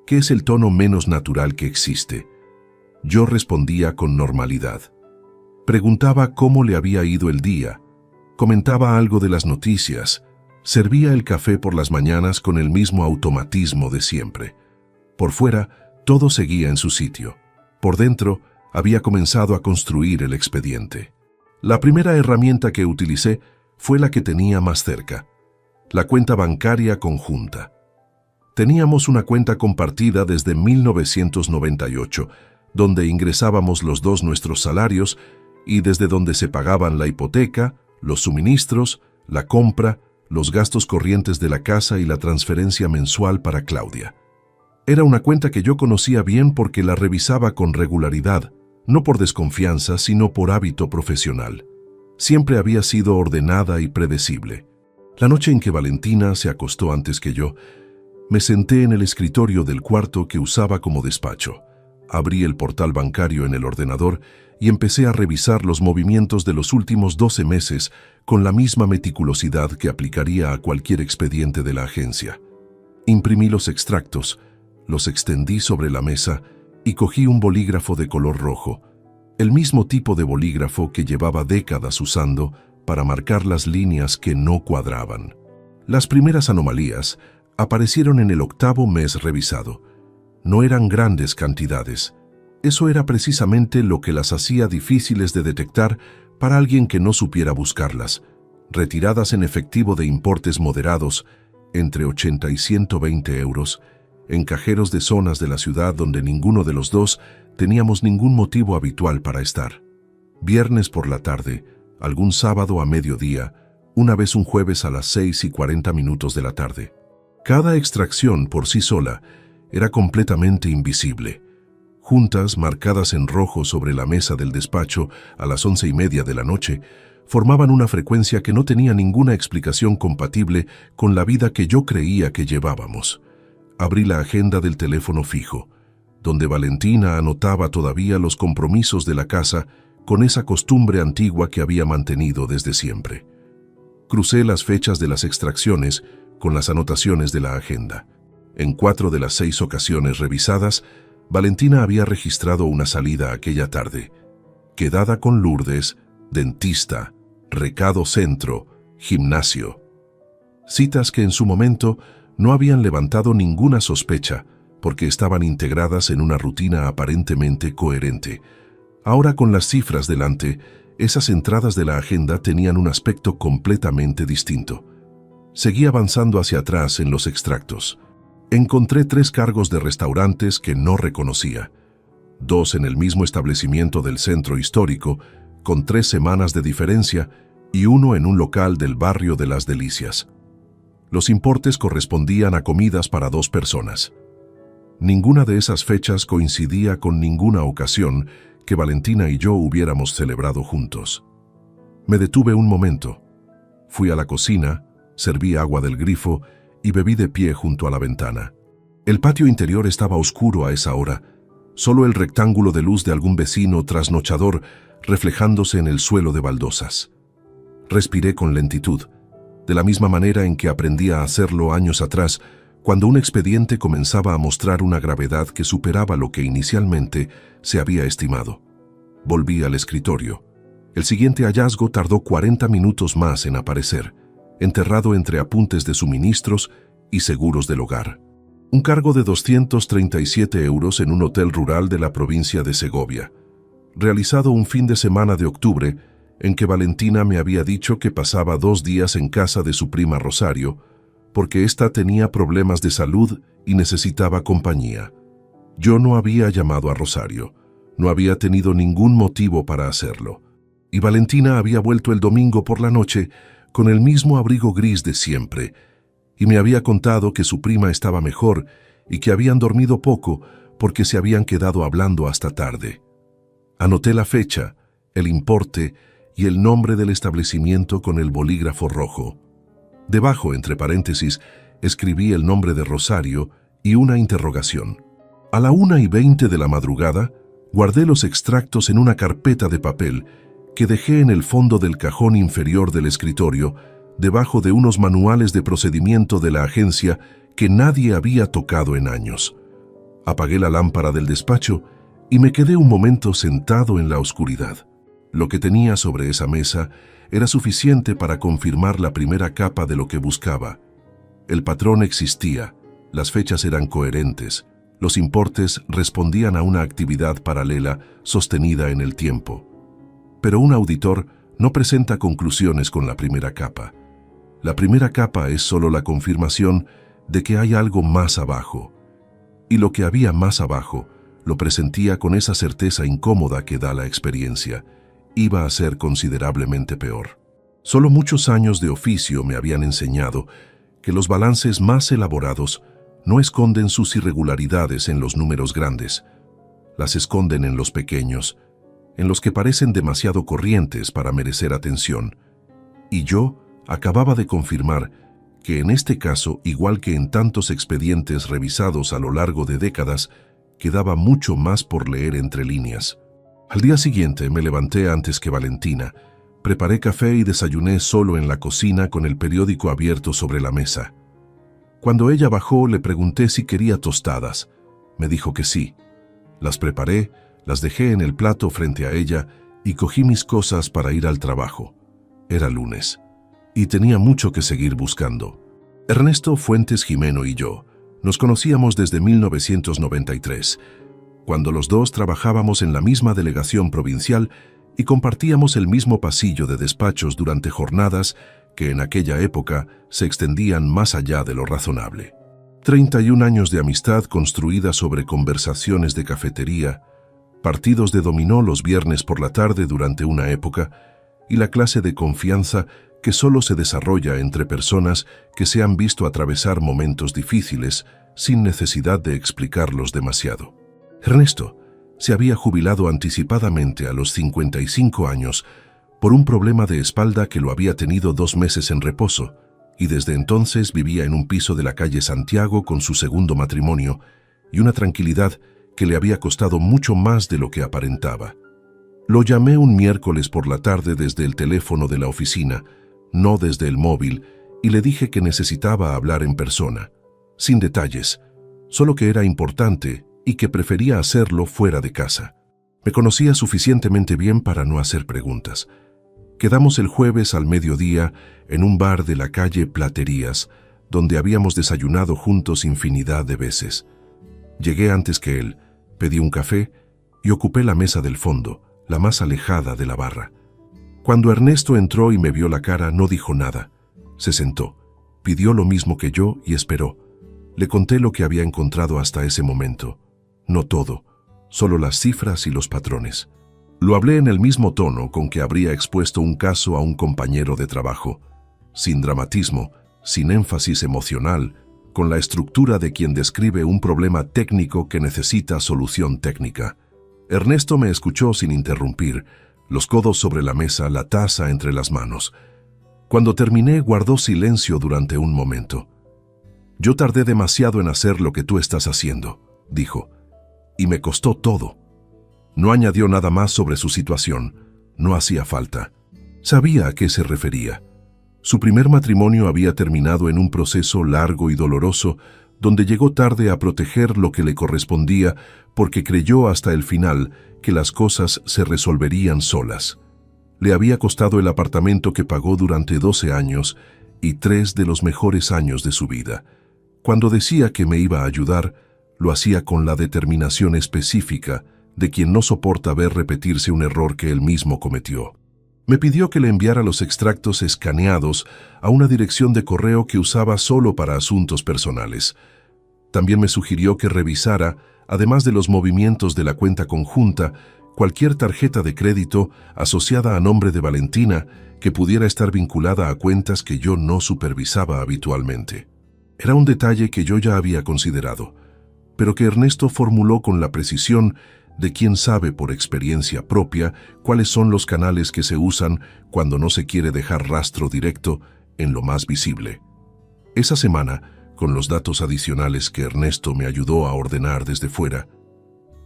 que es el tono menos natural que existe. Yo respondía con normalidad. Preguntaba cómo le había ido el día, comentaba algo de las noticias, servía el café por las mañanas con el mismo automatismo de siempre. Por fuera, todo seguía en su sitio. Por dentro, había comenzado a construir el expediente. La primera herramienta que utilicé fue la que tenía más cerca, la cuenta bancaria conjunta. Teníamos una cuenta compartida desde 1998, donde ingresábamos los dos nuestros salarios y desde donde se pagaban la hipoteca, los suministros, la compra, los gastos corrientes de la casa y la transferencia mensual para Claudia. Era una cuenta que yo conocía bien porque la revisaba con regularidad, no por desconfianza, sino por hábito profesional. Siempre había sido ordenada y predecible. La noche en que Valentina se acostó antes que yo, me senté en el escritorio del cuarto que usaba como despacho. Abrí el portal bancario en el ordenador y empecé a revisar los movimientos de los últimos 12 meses con la misma meticulosidad que aplicaría a cualquier expediente de la agencia. Imprimí los extractos, los extendí sobre la mesa y cogí un bolígrafo de color rojo, el mismo tipo de bolígrafo que llevaba décadas usando para marcar las líneas que no cuadraban. Las primeras anomalías aparecieron en el 8º mes revisado. No eran grandes cantidades. Eso era precisamente lo que las hacía difíciles de detectar para alguien que no supiera buscarlas. Retiradas en efectivo de importes moderados, entre 80 y 120 euros, en cajeros de zonas de la ciudad donde ninguno de los dos teníamos ningún motivo habitual para estar. Viernes por la tarde, algún sábado a mediodía, una vez un jueves a las 6:40 de la tarde. Cada extracción por sí sola era completamente invisible. Juntas, marcadas en rojo sobre la mesa del despacho a las 11:30 de la noche, formaban una frecuencia que no tenía ninguna explicación compatible con la vida que yo creía que llevábamos. Abrí la agenda del teléfono fijo, donde Valentina anotaba todavía los compromisos de la casa con esa costumbre antigua que había mantenido desde siempre. Crucé las fechas de las extracciones con las anotaciones de la agenda. En 4 de las 6 ocasiones revisadas, Valentina había registrado una salida aquella tarde. Quedada con Lourdes, dentista, recado centro, gimnasio. Citas que en su momento no habían levantado ninguna sospecha porque estaban integradas en una rutina aparentemente coherente. Ahora, con las cifras delante, esas entradas de la agenda tenían un aspecto completamente distinto. Seguí avanzando hacia atrás en los extractos. Encontré 3 cargos de restaurantes que no reconocía. 2 en el mismo establecimiento del centro histórico, con 3 semanas de diferencia, y 1 en un local del barrio de Las Delicias. Los importes correspondían a comidas para 2 personas. Ninguna de esas fechas coincidía con ninguna ocasión que Valentina y yo hubiéramos celebrado juntos. Me detuve un momento. Fui a la cocina, serví agua del grifo y bebí de pie junto a la ventana. El patio interior estaba oscuro a esa hora, solo el rectángulo de luz de algún vecino trasnochador reflejándose en el suelo de baldosas. Respiré con lentitud, de la misma manera en que aprendí a hacerlo años atrás, cuando un expediente comenzaba a mostrar una gravedad que superaba lo que inicialmente se había estimado. Volví al escritorio. El siguiente hallazgo tardó 40 minutos más en aparecer, enterrado entre apuntes de suministros y seguros del hogar. Un cargo de 237 euros en un hotel rural de la provincia de Segovia, realizado un fin de semana de octubre, en que Valentina me había dicho que pasaba 2 días en casa de su prima Rosario, porque ésta tenía problemas de salud y necesitaba compañía. Yo no había llamado a Rosario, no había tenido ningún motivo para hacerlo, y Valentina había vuelto el domingo por la noche con el mismo abrigo gris de siempre, y me había contado que su prima estaba mejor y que habían dormido poco porque se habían quedado hablando hasta tarde. Anoté la fecha, el importe y el nombre del establecimiento con el bolígrafo rojo. Debajo, entre paréntesis, escribí el nombre de Rosario y una interrogación. A la 1:20 de la madrugada, guardé los extractos en una carpeta de papel que dejé en el fondo del cajón inferior del escritorio, debajo de unos manuales de procedimiento de la agencia que nadie había tocado en años. Apagué la lámpara del despacho y me quedé un momento sentado en la oscuridad. Lo que tenía sobre esa mesa era suficiente para confirmar la primera capa de lo que buscaba. El patrón existía, las fechas eran coherentes, los importes respondían a una actividad paralela sostenida en el tiempo. Pero un auditor no presenta conclusiones con la primera capa. La primera capa es solo la confirmación de que hay algo más abajo. Y lo que había más abajo lo presentía con esa certeza incómoda que da la experiencia. Iba a ser considerablemente peor. Solo muchos años de oficio me habían enseñado que los balances más elaborados no esconden sus irregularidades en los números grandes, las esconden en los pequeños, en los que parecen demasiado corrientes para merecer atención. Y yo acababa de confirmar que en este caso, igual que en tantos expedientes revisados a lo largo de décadas, quedaba mucho más por leer entre líneas. Al día siguiente me levanté antes que Valentina, preparé café y desayuné solo en la cocina con el periódico abierto sobre la mesa. Cuando ella bajó le pregunté si quería tostadas. Me dijo que sí. Las preparé, las dejé en el plato frente a ella y cogí mis cosas para ir al trabajo. Era lunes y tenía mucho que seguir buscando. Ernesto Fuentes Jimeno y yo nos conocíamos desde 1993, cuando los dos trabajábamos en la misma delegación provincial y compartíamos el mismo pasillo de despachos durante jornadas que en aquella época se extendían más allá de lo razonable. 31 años de amistad construida sobre conversaciones de cafetería, partidos de dominó los viernes por la tarde durante una época y la clase de confianza que solo se desarrolla entre personas que se han visto atravesar momentos difíciles sin necesidad de explicarlos demasiado. Ernesto se había jubilado anticipadamente a los 55 años por un problema de espalda que lo había tenido 2 meses en reposo, y desde entonces vivía en un piso de la calle Santiago con su segundo matrimonio y una tranquilidad que le había costado mucho más de lo que aparentaba. Lo llamé un miércoles por la tarde desde el teléfono de la oficina, no desde el móvil, y le dije que necesitaba hablar en persona, sin detalles, solo que era importante y que prefería hacerlo fuera de casa. Me conocía suficientemente bien para no hacer preguntas. Quedamos el jueves al mediodía en un bar de la calle Platerías, donde habíamos desayunado juntos infinidad de veces. Llegué antes que él, pedí un café y ocupé la mesa del fondo, la más alejada de la barra. Cuando Ernesto entró y me vio la cara, no dijo nada. Se sentó. Pidió lo mismo que yo y esperó. Le conté lo que había encontrado hasta ese momento. No todo, solo las cifras y los patrones. Lo hablé en el mismo tono con que habría expuesto un caso a un compañero de trabajo, sin dramatismo, sin énfasis emocional, con la estructura de quien describe un problema técnico que necesita solución técnica. Ernesto me escuchó sin interrumpir, los codos sobre la mesa, la taza entre las manos. Cuando terminé, guardó silencio durante un momento. «Yo tardé demasiado en hacer lo que tú estás haciendo», dijo, «y me costó todo». No añadió nada más sobre su situación, no hacía falta. Sabía a qué se refería. Su primer matrimonio había terminado en un proceso largo y doloroso, donde llegó tarde a proteger lo que le correspondía porque creyó hasta el final que las cosas se resolverían solas. Le había costado el apartamento que pagó durante 12 años y 3 de los mejores años de su vida. Cuando decía que me iba a ayudar, lo hacía con la determinación específica de quien no soporta ver repetirse un error que él mismo cometió. Me pidió que le enviara los extractos escaneados a una dirección de correo que usaba solo para asuntos personales. También me sugirió que revisara, además de los movimientos de la cuenta conjunta, cualquier tarjeta de crédito asociada a nombre de Valentina que pudiera estar vinculada a cuentas que yo no supervisaba habitualmente. Era un detalle que yo ya había considerado, pero que Ernesto formuló con la precisión de quien sabe por experiencia propia cuáles son los canales que se usan cuando no se quiere dejar rastro directo en lo más visible. Esa semana, con los datos adicionales que Ernesto me ayudó a ordenar desde fuera,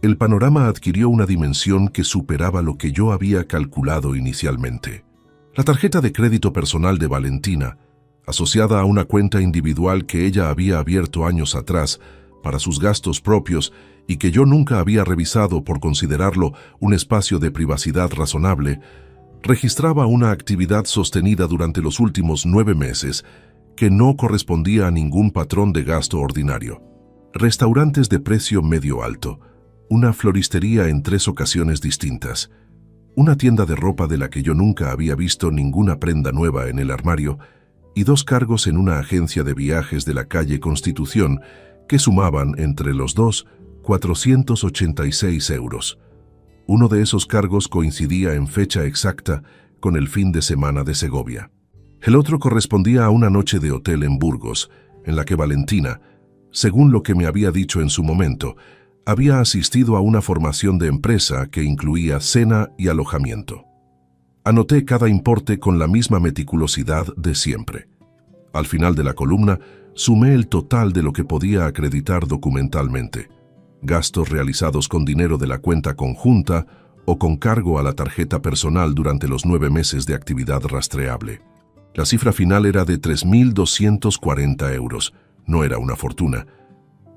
el panorama adquirió una dimensión que superaba lo que yo había calculado inicialmente. La tarjeta de crédito personal de Valentina, asociada a una cuenta individual que ella había abierto años atrás para sus gastos propios y que yo nunca había revisado por considerarlo un espacio de privacidad razonable, registraba una actividad sostenida durante los últimos 9 meses que no correspondía a ningún patrón de gasto ordinario. Restaurantes de precio medio alto, una floristería en 3 ocasiones distintas, una tienda de ropa de la que yo nunca había visto ninguna prenda nueva en el armario y 2 cargos en una agencia de viajes de la calle Constitución que sumaban entre los dos 486 euros. Uno de esos cargos coincidía en fecha exacta con el fin de semana de Segovia. El otro correspondía a una noche de hotel en Burgos, en la que Valentina, según lo que me había dicho en su momento, había asistido a una formación de empresa que incluía cena y alojamiento. Anoté cada importe con la misma meticulosidad de siempre. Al final de la columna, sumé el total de lo que podía acreditar documentalmente. Gastos realizados con dinero de la cuenta conjunta o con cargo a la tarjeta personal durante los 9 meses de actividad rastreable. La cifra final era de 3.240 euros. No era una fortuna,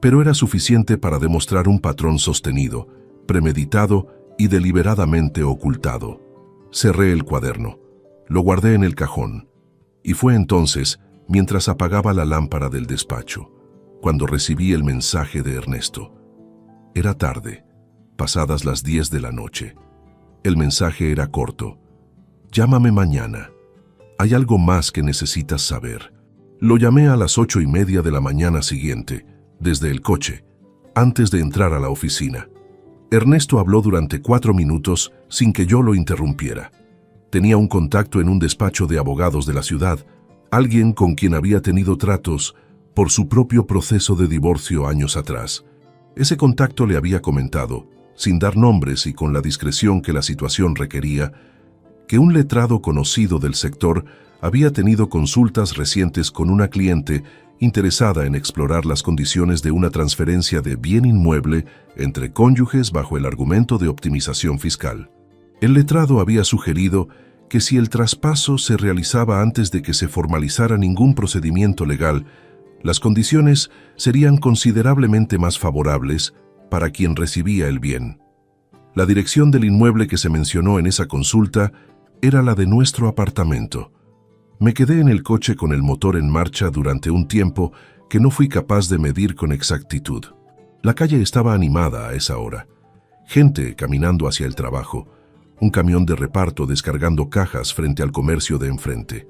pero era suficiente para demostrar un patrón sostenido, premeditado y deliberadamente ocultado. Cerré el cuaderno, lo guardé en el cajón, y fue entonces, mientras apagaba la lámpara del despacho, cuando recibí el mensaje de Ernesto. Era tarde, pasadas las 10 de la noche. El mensaje era corto. «Llámame mañana. Hay algo más que necesitas saber». Lo llamé a las 8:30 de la mañana siguiente, desde el coche, antes de entrar a la oficina. Ernesto habló durante 4 minutos sin que yo lo interrumpiera. Tenía un contacto en un despacho de abogados de la ciudad, alguien con quien había tenido tratos por su propio proceso de divorcio años atrás. Ese contacto le había comentado, sin dar nombres y con la discreción que la situación requería, que un letrado conocido del sector había tenido consultas recientes con una cliente interesada en explorar las condiciones de una transferencia de bien inmueble entre cónyuges bajo el argumento de optimización fiscal. El letrado había sugerido que si el traspaso se realizaba antes de que se formalizara ningún procedimiento legal, las condiciones serían considerablemente más favorables para quien recibía el bien. La dirección del inmueble que se mencionó en esa consulta era la de nuestro apartamento. Me quedé en el coche con el motor en marcha durante un tiempo que no fui capaz de medir con exactitud. La calle estaba animada a esa hora. Gente caminando hacia el trabajo, un camión de reparto descargando cajas frente al comercio de enfrente.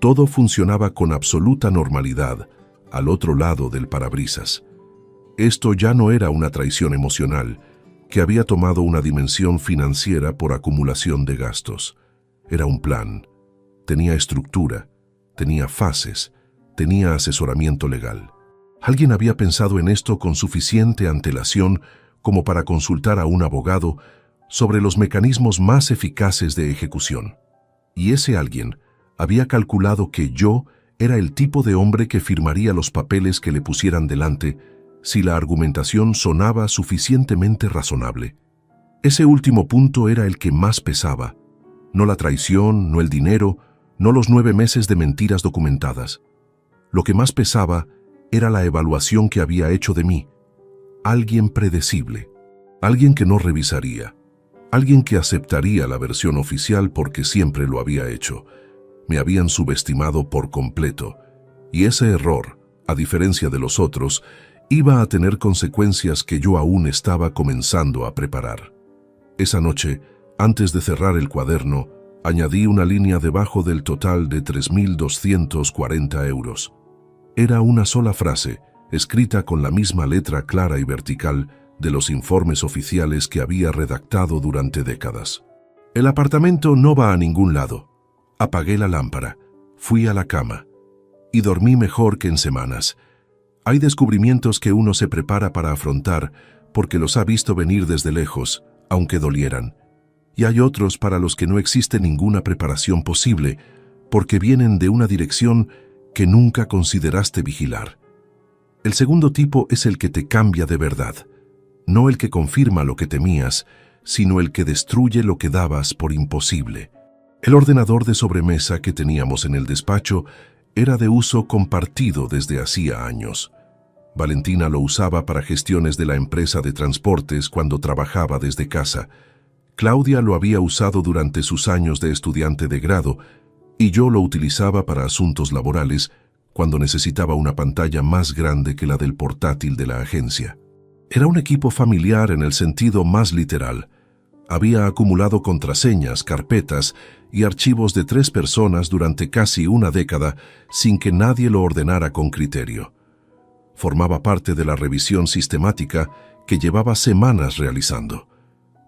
Todo funcionaba con absoluta normalidad al otro lado del parabrisas. Esto ya no era una traición emocional que había tomado una dimensión financiera por acumulación de gastos. Era un plan. Tenía estructura, tenía fases, tenía asesoramiento legal. Alguien había pensado en esto con suficiente antelación como para consultar a un abogado sobre los mecanismos más eficaces de ejecución. Y ese alguien había calculado que yo era el tipo de hombre que firmaría los papeles que le pusieran delante si la argumentación sonaba suficientemente razonable. Ese último punto era el que más pesaba, no la traición, no el dinero, no los 9 meses de mentiras documentadas. Lo que más pesaba era la evaluación que había hecho de mí. Alguien predecible, alguien que no revisaría, alguien que aceptaría la versión oficial porque siempre lo había hecho. Me habían subestimado por completo, y ese error, a diferencia de los otros, iba a tener consecuencias que yo aún estaba comenzando a preparar. Esa noche, antes de cerrar el cuaderno, añadí una línea debajo del total de 3.240 euros. Era una sola frase, escrita con la misma letra clara y vertical de los informes oficiales que había redactado durante décadas. El apartamento no va a ningún lado. Apagué la lámpara, fui a la cama y dormí mejor que en semanas. Hay descubrimientos que uno se prepara para afrontar porque los ha visto venir desde lejos, aunque dolieran. Y hay otros para los que no existe ninguna preparación posible, porque vienen de una dirección que nunca consideraste vigilar. El segundo tipo es el que te cambia de verdad, no el que confirma lo que temías, sino el que destruye lo que dabas por imposible. El ordenador de sobremesa que teníamos en el despacho era de uso compartido desde hacía años. Valentina lo usaba para gestiones de la empresa de transportes cuando trabajaba desde casa. Claudia lo había usado durante sus años de estudiante de grado y yo lo utilizaba para asuntos laborales cuando necesitaba una pantalla más grande que la del portátil de la agencia. Era un equipo familiar en el sentido más literal. Había acumulado contraseñas, carpetas y archivos de 3 personas durante casi una década sin que nadie lo ordenara con criterio. Formaba parte de la revisión sistemática que llevaba semanas realizando.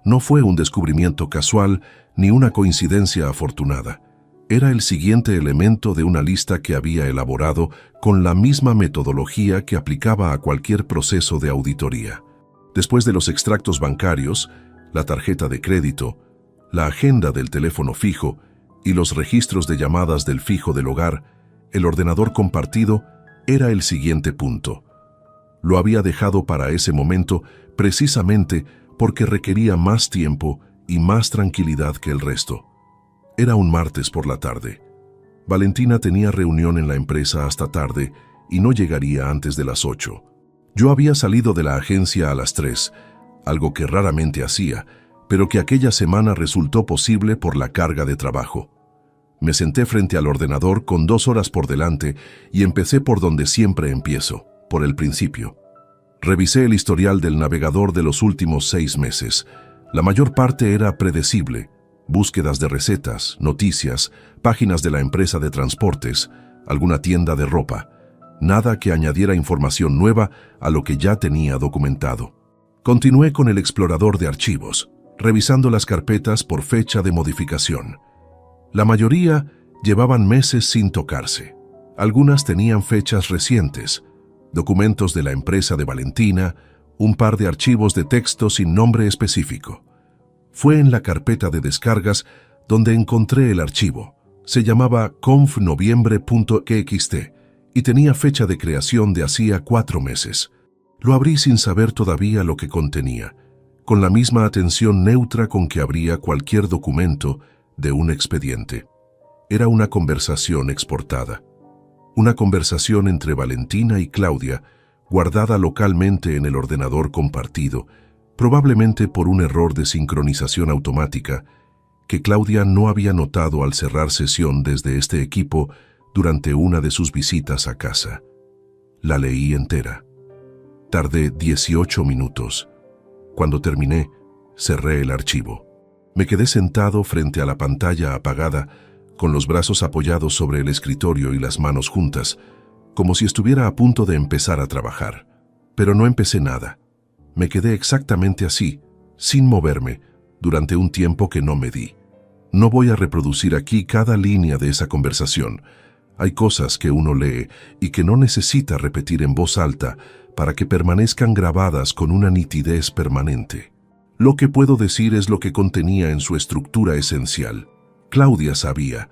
No fue un descubrimiento casual ni una coincidencia afortunada. Era el siguiente elemento de una lista que había elaborado con la misma metodología que aplicaba a cualquier proceso de auditoría. Después de los extractos bancarios, la tarjeta de crédito, la agenda del teléfono fijo y los registros de llamadas del fijo del hogar, el ordenador compartido era el siguiente punto. Lo había dejado para ese momento precisamente porque requería más tiempo y más tranquilidad que el resto. Era un martes por la tarde. Valentina tenía reunión en la empresa hasta tarde y no llegaría antes de las 8. Yo había salido de la agencia a las 3, algo que raramente hacía, pero que aquella semana resultó posible por la carga de trabajo. Me senté frente al ordenador con 2 horas por delante y empecé por donde siempre empiezo, por el principio. Revisé el historial del navegador de los últimos 6 meses. La mayor parte era predecible. Búsquedas de recetas, noticias, páginas de la empresa de transportes, alguna tienda de ropa. Nada que añadiera información nueva a lo que ya tenía documentado. Continué con el explorador de archivos, revisando las carpetas por fecha de modificación. La mayoría llevaban meses sin tocarse. Algunas tenían fechas recientes, documentos de la empresa de Valentina, un par de archivos de texto sin nombre específico. Fue en la carpeta de descargas donde encontré el archivo. Se llamaba confnoviembre.txt y tenía fecha de creación de hacía 4 meses. Lo abrí sin saber todavía lo que contenía, con la misma atención neutra con que abría cualquier documento de un expediente. Era una conversación exportada. Una conversación entre Valentina y Claudia, guardada localmente en el ordenador compartido, probablemente por un error de sincronización automática, que Claudia no había notado al cerrar sesión desde este equipo durante una de sus visitas a casa. La leí entera. Tardé 18 minutos. Cuando terminé, cerré el archivo. Me quedé sentado frente a la pantalla apagada, con los brazos apoyados sobre el escritorio y las manos juntas, como si estuviera a punto de empezar a trabajar. Pero no empecé nada. Me quedé exactamente así, sin moverme, durante un tiempo que no medí. No voy a reproducir aquí cada línea de esa conversación. Hay cosas que uno lee y que no necesita repetir en voz alta para que permanezcan grabadas con una nitidez permanente. Lo que puedo decir es lo que contenía en su estructura esencial. Claudia sabía.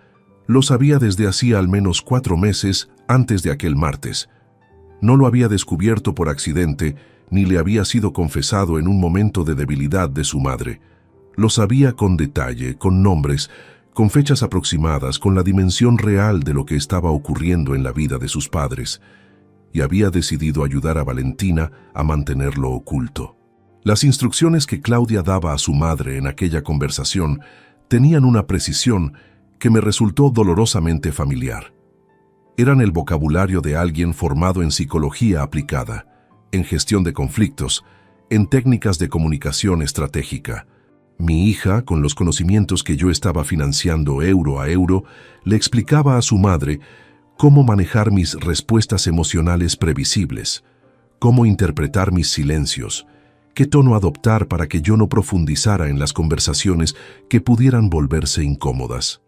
Lo sabía desde hacía al menos 4 meses antes de aquel martes. No lo había descubierto por accidente, ni le había sido confesado en un momento de debilidad de su madre. Lo sabía con detalle, con nombres, con fechas aproximadas, con la dimensión real de lo que estaba ocurriendo en la vida de sus padres, y había decidido ayudar a Valentina a mantenerlo oculto. Las instrucciones que Claudia daba a su madre en aquella conversación tenían una precisión que me resultó dolorosamente familiar. Eran el vocabulario de alguien formado en psicología aplicada, en gestión de conflictos, en técnicas de comunicación estratégica. Mi hija, con los conocimientos que yo estaba financiando euro a euro, le explicaba a su madre cómo manejar mis respuestas emocionales previsibles, cómo interpretar mis silencios, qué tono adoptar para que yo no profundizara en las conversaciones que pudieran volverse incómodas.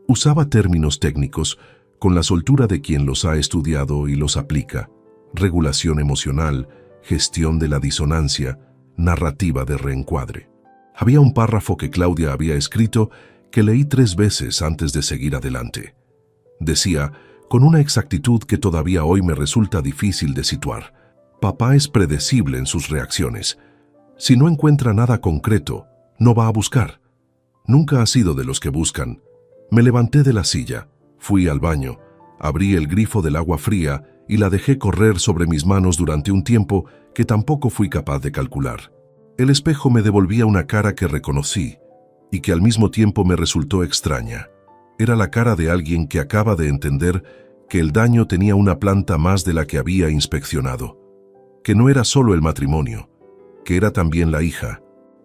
Usaba términos técnicos con la soltura de quien los ha estudiado y los aplica: regulación emocional, gestión de la disonancia, narrativa de reencuadre. Había un párrafo que Claudia había escrito que leí 3 veces antes de seguir adelante. Decía, con una exactitud que todavía hoy me resulta difícil de situar: papá es predecible en sus reacciones. Si no encuentra nada concreto, no va a buscar. Nunca ha sido de los que buscan. Me levanté de la silla, fui al baño, abrí el grifo del agua fría y la dejé correr sobre mis manos durante un tiempo que tampoco fui capaz de calcular. El espejo me devolvía una cara que reconocí y que al mismo tiempo me resultó extraña. Era la cara de alguien que acaba de entender que el daño tenía una planta más de la que había inspeccionado, que no era solo el matrimonio, que era también la hija,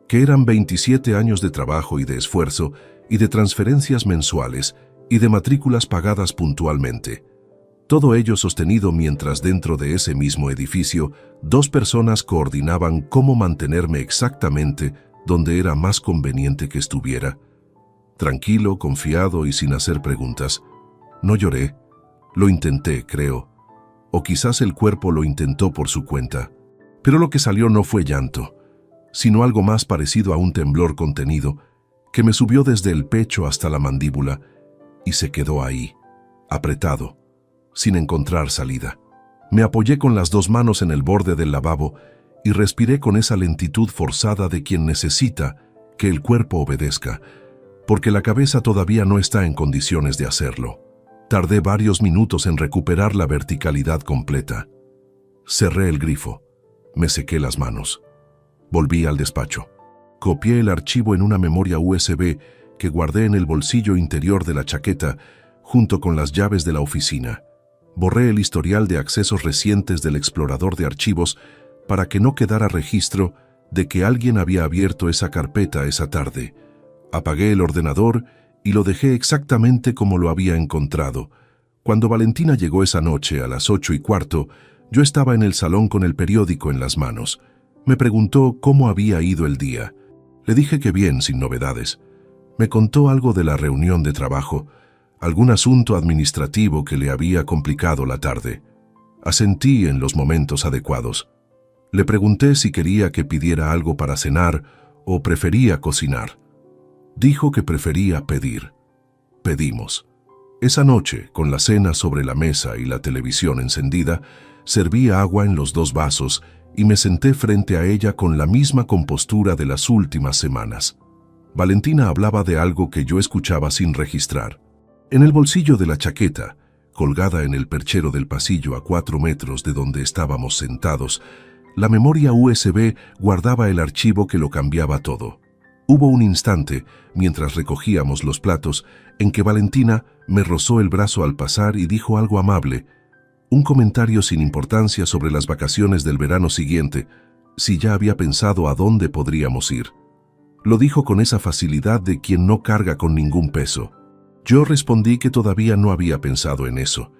que eran 27 años de trabajo y de esfuerzo y de transferencias mensuales y de matrículas pagadas puntualmente. Todo ello sostenido mientras dentro de ese mismo edificio 2 personas coordinaban cómo mantenerme exactamente donde era más conveniente que estuviera. Tranquilo, confiado y sin hacer preguntas. No lloré. Lo intenté, creo. O quizás el cuerpo lo intentó por su cuenta. Pero lo que salió no fue llanto, sino algo más parecido a un temblor contenido que me subió desde el pecho hasta la mandíbula y se quedó ahí, apretado, sin encontrar salida. Me apoyé con las 2 manos en el borde del lavabo y respiré con esa lentitud forzada de quien necesita que el cuerpo obedezca, porque la cabeza todavía no está en condiciones de hacerlo. Tardé varios minutos en recuperar la verticalidad completa. Cerré el grifo, me sequé las manos. Volví al despacho. Copié el archivo en una memoria USB que guardé en el bolsillo interior de la chaqueta junto con las llaves de la oficina. Borré el historial de accesos recientes del explorador de archivos para que no quedara registro de que alguien había abierto esa carpeta esa tarde. Apagué el ordenador y lo dejé exactamente como lo había encontrado. Cuando Valentina llegó esa noche a las 8:15, yo estaba en el salón con el periódico en las manos. Me preguntó cómo había ido el día. Le dije que bien, sin novedades. Me contó algo de la reunión de trabajo, algún asunto administrativo que le había complicado la tarde. Asentí en los momentos adecuados. Le pregunté si quería que pidiera algo para cenar o prefería cocinar. Dijo que prefería pedir. Pedimos. Esa noche, con la cena sobre la mesa y la televisión encendida, serví agua en los 2 vasos y me senté frente a ella con la misma compostura de las últimas semanas. Valentina hablaba de algo que yo escuchaba sin registrar. En el bolsillo de la chaqueta, colgada en el perchero del pasillo a 4 metros de donde estábamos sentados, la memoria USB guardaba el archivo que lo cambiaba todo. Hubo un instante, mientras recogíamos los platos, en que Valentina me rozó el brazo al pasar y dijo algo amable, un comentario sin importancia sobre las vacaciones del verano siguiente, si ya había pensado a dónde podríamos ir. Lo dijo con esa facilidad de quien no carga con ningún peso. Yo respondí que todavía no había pensado en eso,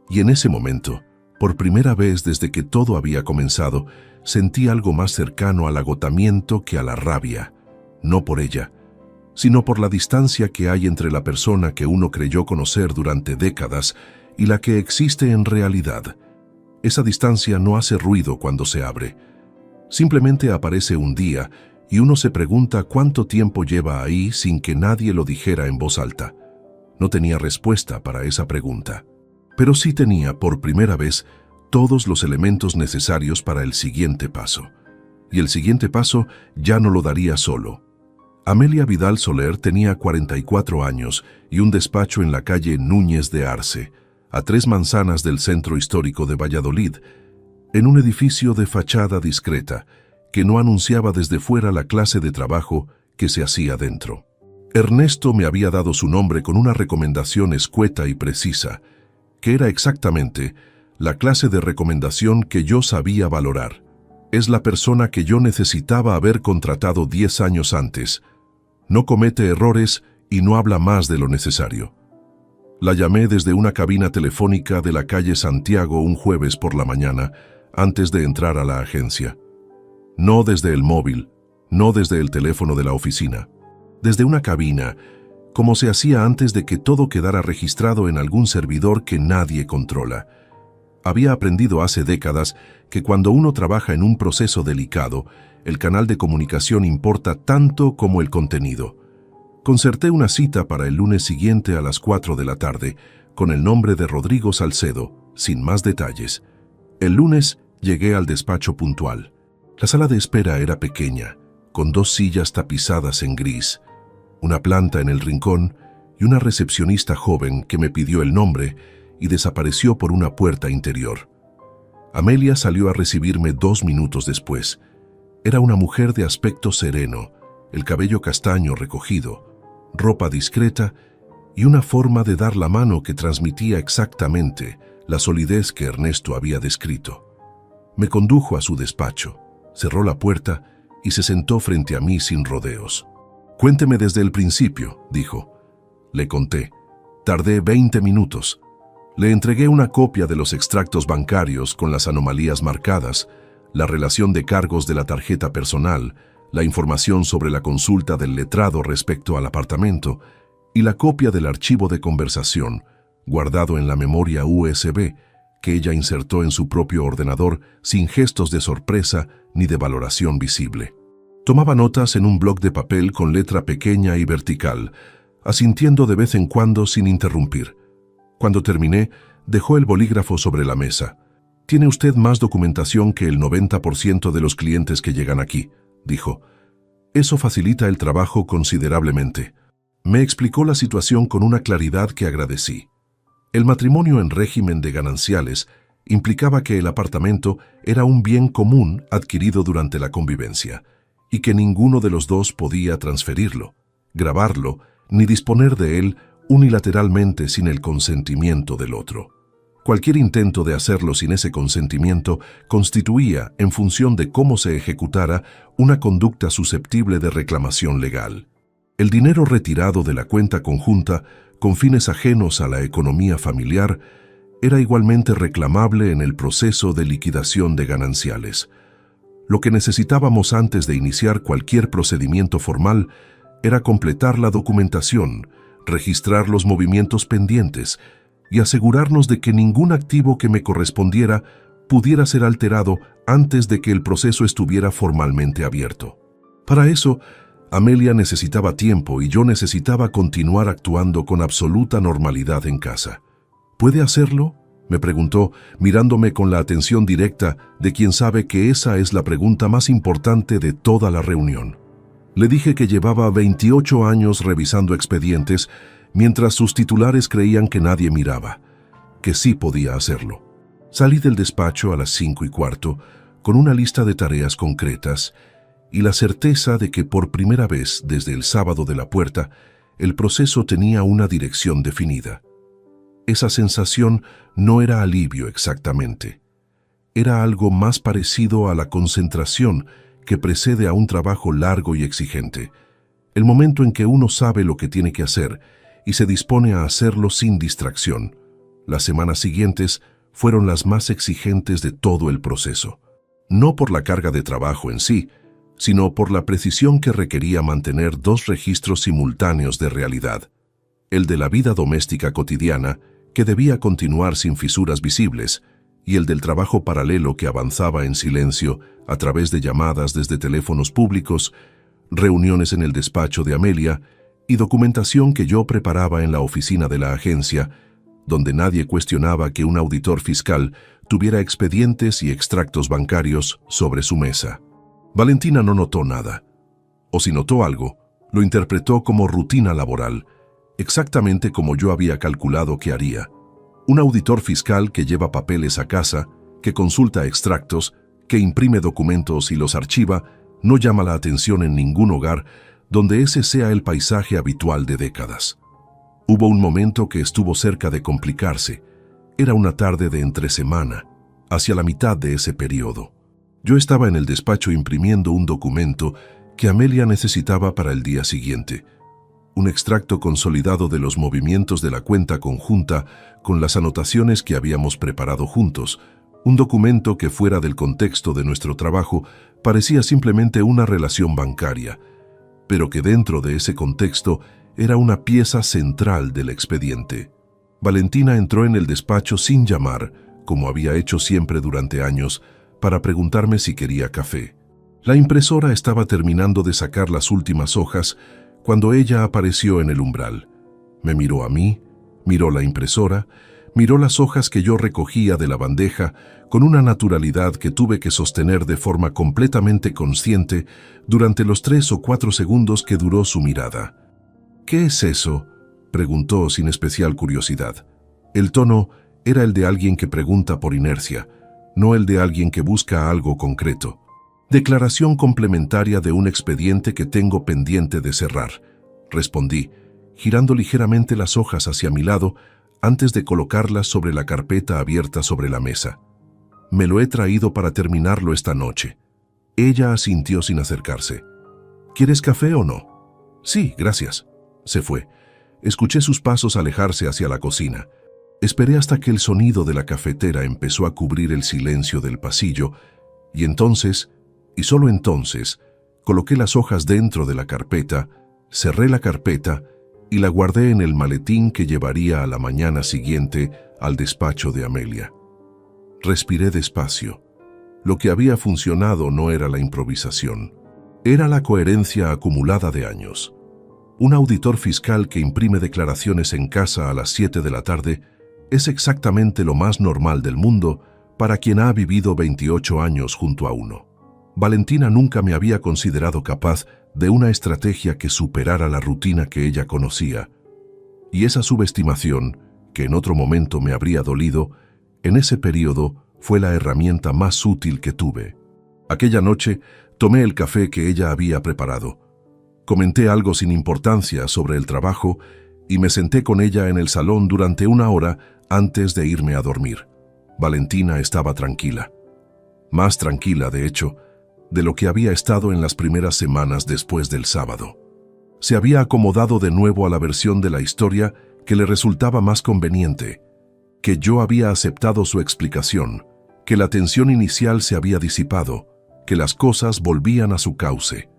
y en ese momento, por primera vez desde que todo había comenzado, sentí algo más cercano al agotamiento que a la rabia, no por ella, sino por la distancia que hay entre la persona que uno creyó conocer durante décadas y la que existe en realidad. Esa distancia no hace ruido cuando se abre. Simplemente aparece un día y uno se pregunta cuánto tiempo lleva ahí sin que nadie lo dijera en voz alta. No tenía respuesta para esa pregunta, pero sí tenía, por primera vez, todos los elementos necesarios para el siguiente paso. Y el siguiente paso ya no lo daría solo. Amelia Vidal Soler tenía 44 años y un despacho en la calle Núñez de Arce, a 3 manzanas del centro histórico de Valladolid, en un edificio de fachada discreta que no anunciaba desde fuera la clase de trabajo que se hacía dentro. Ernesto me había dado su nombre con una recomendación escueta y precisa, que era exactamente la clase de recomendación que yo sabía valorar. Es la persona que yo necesitaba haber contratado 10 años antes. No comete errores y no habla más de lo necesario. La llamé desde una cabina telefónica de la calle Santiago un jueves por la mañana, antes de entrar a la agencia. No desde el móvil, no desde el teléfono de la oficina. Desde una cabina, como se hacía antes de que todo quedara registrado en algún servidor que nadie controla. Había aprendido hace décadas que cuando uno trabaja en un proceso delicado, el canal de comunicación importa tanto como el contenido. Concerté una cita para el lunes siguiente a las 4 de la tarde, con el nombre de Rodrigo Salcedo, sin más detalles. El lunes llegué al despacho puntual. La sala de espera era pequeña, con 2 sillas tapizadas en gris, una planta en el rincón y una recepcionista joven que me pidió el nombre y desapareció por una puerta interior. Amelia salió a recibirme 2 minutos después. Era una mujer de aspecto sereno, el cabello castaño recogido, ropa discreta y una forma de dar la mano que transmitía exactamente la solidez que Ernesto había descrito. Me condujo a su despacho, cerró la puerta y se sentó frente a mí sin rodeos. «Cuénteme desde el principio», dijo. Le conté. Tardé 20 minutos. Le entregué una copia de los extractos bancarios con las anomalías marcadas, la relación de cargos de la tarjeta personal, la información sobre la consulta del letrado respecto al apartamento y la copia del archivo de conversación, guardado en la memoria USB, que ella insertó en su propio ordenador sin gestos de sorpresa ni de valoración visible. Tomaba notas en un bloc de papel con letra pequeña y vertical, asintiendo de vez en cuando sin interrumpir. Cuando terminé, dejó el bolígrafo sobre la mesa. «Tiene usted más documentación que el 90% de los clientes que llegan aquí», dijo. «Eso facilita el trabajo considerablemente». Me explicó la situación con una claridad que agradecí. El matrimonio en régimen de gananciales implicaba que el apartamento era un bien común adquirido durante la convivencia y que ninguno de los dos podía transferirlo, gravarlo, ni disponer de él unilateralmente sin el consentimiento del otro. Cualquier intento de hacerlo sin ese consentimiento constituía, en función de cómo se ejecutara, una conducta susceptible de reclamación legal. El dinero retirado de la cuenta conjunta, con fines ajenos a la economía familiar, era igualmente reclamable en el proceso de liquidación de gananciales. Lo que necesitábamos antes de iniciar cualquier procedimiento formal era completar la documentación, registrar los movimientos pendientes y asegurarnos de que ningún activo que me correspondiera pudiera ser alterado antes de que el proceso estuviera formalmente abierto. Para eso, Amelia necesitaba tiempo y yo necesitaba continuar actuando con absoluta normalidad en casa. ¿Puede hacerlo?, me preguntó, mirándome con la atención directa de quien sabe que esa es la pregunta más importante de toda la reunión. Le dije que llevaba 28 años revisando expedientes mientras sus titulares creían que nadie miraba, que sí podía hacerlo. Salí del despacho a las 5:15 con una lista de tareas concretas y la certeza de que por primera vez desde el sábado de la puerta el proceso tenía una dirección definida. Esa sensación no era alivio exactamente. Era algo más parecido a la concentración que precede a un trabajo largo y exigente. El momento en que uno sabe lo que tiene que hacer y se dispone a hacerlo sin distracción. Las semanas siguientes fueron las más exigentes de todo el proceso. No por la carga de trabajo en sí, sino por la precisión que requería mantener dos registros simultáneos de realidad. El de la vida doméstica cotidiana, que debía continuar sin fisuras visibles, y el del trabajo paralelo que avanzaba en silencio a través de llamadas desde teléfonos públicos, reuniones en el despacho de Amelia y documentación que yo preparaba en la oficina de la agencia, donde nadie cuestionaba que un auditor fiscal tuviera expedientes y extractos bancarios sobre su mesa. Valentina no notó nada, o si notó algo, lo interpretó como rutina laboral, exactamente como yo había calculado que haría. Un auditor fiscal que lleva papeles a casa, que consulta extractos, que imprime documentos y los archiva, no llama la atención en ningún hogar donde ese sea el paisaje habitual de décadas. Hubo un momento que estuvo cerca de complicarse. Era una tarde de entresemana, hacia la mitad de ese periodo. Yo estaba en el despacho imprimiendo un documento que Amelia necesitaba para el día siguiente. Un extracto consolidado de los movimientos de la cuenta conjunta con las anotaciones que habíamos preparado juntos. Un documento que fuera del contexto de nuestro trabajo parecía simplemente una relación bancaria, pero que dentro de ese contexto era una pieza central del expediente. Valentina entró en el despacho sin llamar, como había hecho siempre durante años, para preguntarme si quería café. La impresora estaba terminando de sacar las últimas hojas cuando ella apareció en el umbral. Me miró a mí, miró la impresora, miró las hojas que yo recogía de la bandeja con una naturalidad que tuve que sostener de forma completamente consciente durante los 3 o 4 segundos que duró su mirada. «¿Qué es eso?», preguntó sin especial curiosidad. El tono era el de alguien que pregunta por inercia, no el de alguien que busca algo concreto. «Declaración complementaria de un expediente que tengo pendiente de cerrar», respondí, girando ligeramente las hojas hacia mi lado antes de colocarlas sobre la carpeta abierta sobre la mesa. «Me lo he traído para terminarlo esta noche». Ella asintió sin acercarse. «¿Quieres café o no?» «Sí, gracias». Se fue. Escuché sus pasos alejarse hacia la cocina. Esperé hasta que el sonido de la cafetera empezó a cubrir el silencio del pasillo, y entonces, y solo entonces, coloqué las hojas dentro de la carpeta, cerré la carpeta y la guardé en el maletín que llevaría a la mañana siguiente al despacho de Amelia. Respiré despacio. Lo que había funcionado no era la improvisación, era la coherencia acumulada de años. Un auditor fiscal que imprime declaraciones en casa a las 7 de la tarde es exactamente lo más normal del mundo para quien ha vivido 28 años junto a uno. Valentina nunca me había considerado capaz de una estrategia que superara la rutina que ella conocía, y esa subestimación, que en otro momento me habría dolido, en ese periodo fue la herramienta más útil que tuve. Aquella noche tomé el café que ella había preparado. Comenté algo sin importancia sobre el trabajo y me senté con ella en el salón durante 1 hora antes de irme a dormir. Valentina estaba tranquila. Más tranquila, de hecho, de lo que había estado en las primeras semanas después del sábado. Se había acomodado de nuevo a la versión de la historia que le resultaba más conveniente, que yo había aceptado su explicación, que la tensión inicial se había disipado, que las cosas volvían a su cauce.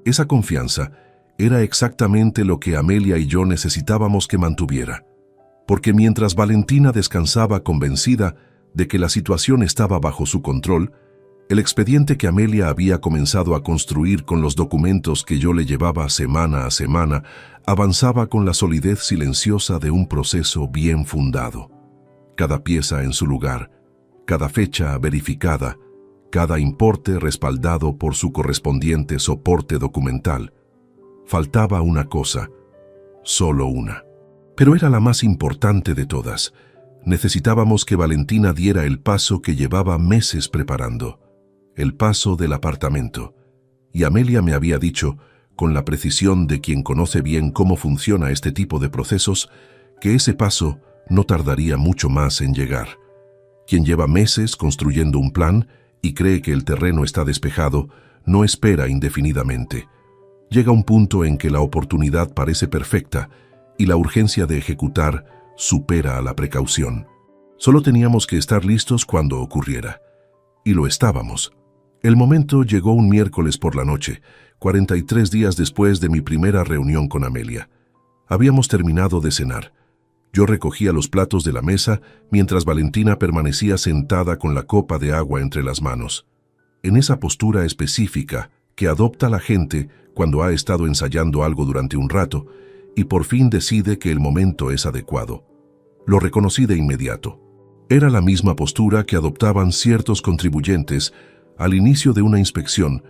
Esa confianza era exactamente lo que Amelia y yo necesitábamos que mantuviera, porque mientras Valentina descansaba convencida de que la situación estaba bajo su control, el expediente que Amelia había comenzado a construir con los documentos que yo le llevaba semana a semana avanzaba con la solidez silenciosa de un proceso bien fundado. Cada pieza en su lugar, cada fecha verificada, cada importe respaldado por su correspondiente soporte documental. Faltaba una cosa, solo una. Pero era la más importante de todas. Necesitábamos que Valentina diera el paso que llevaba meses preparando, el paso del apartamento. Y Amelia me había dicho, con la precisión de quien conoce bien cómo funciona este tipo de procesos, que ese paso no tardaría mucho más en llegar. Quien lleva meses construyendo un plan y cree que el terreno está despejado, no espera indefinidamente. Llega un punto en que la oportunidad parece perfecta y la urgencia de ejecutar supera a la precaución. Solo teníamos que estar listos cuando ocurriera. Y lo estábamos. El momento llegó un miércoles por la noche, 43 días después de mi primera reunión con Amelia. Habíamos terminado de cenar. Yo recogía los platos de la mesa mientras Valentina permanecía sentada con la copa de agua entre las manos. En esa postura específica que adopta la gente cuando ha estado ensayando algo durante un rato y por fin decide que el momento es adecuado. Lo reconocí de inmediato. Era la misma postura que adoptaban ciertos contribuyentes al inicio de una inspección,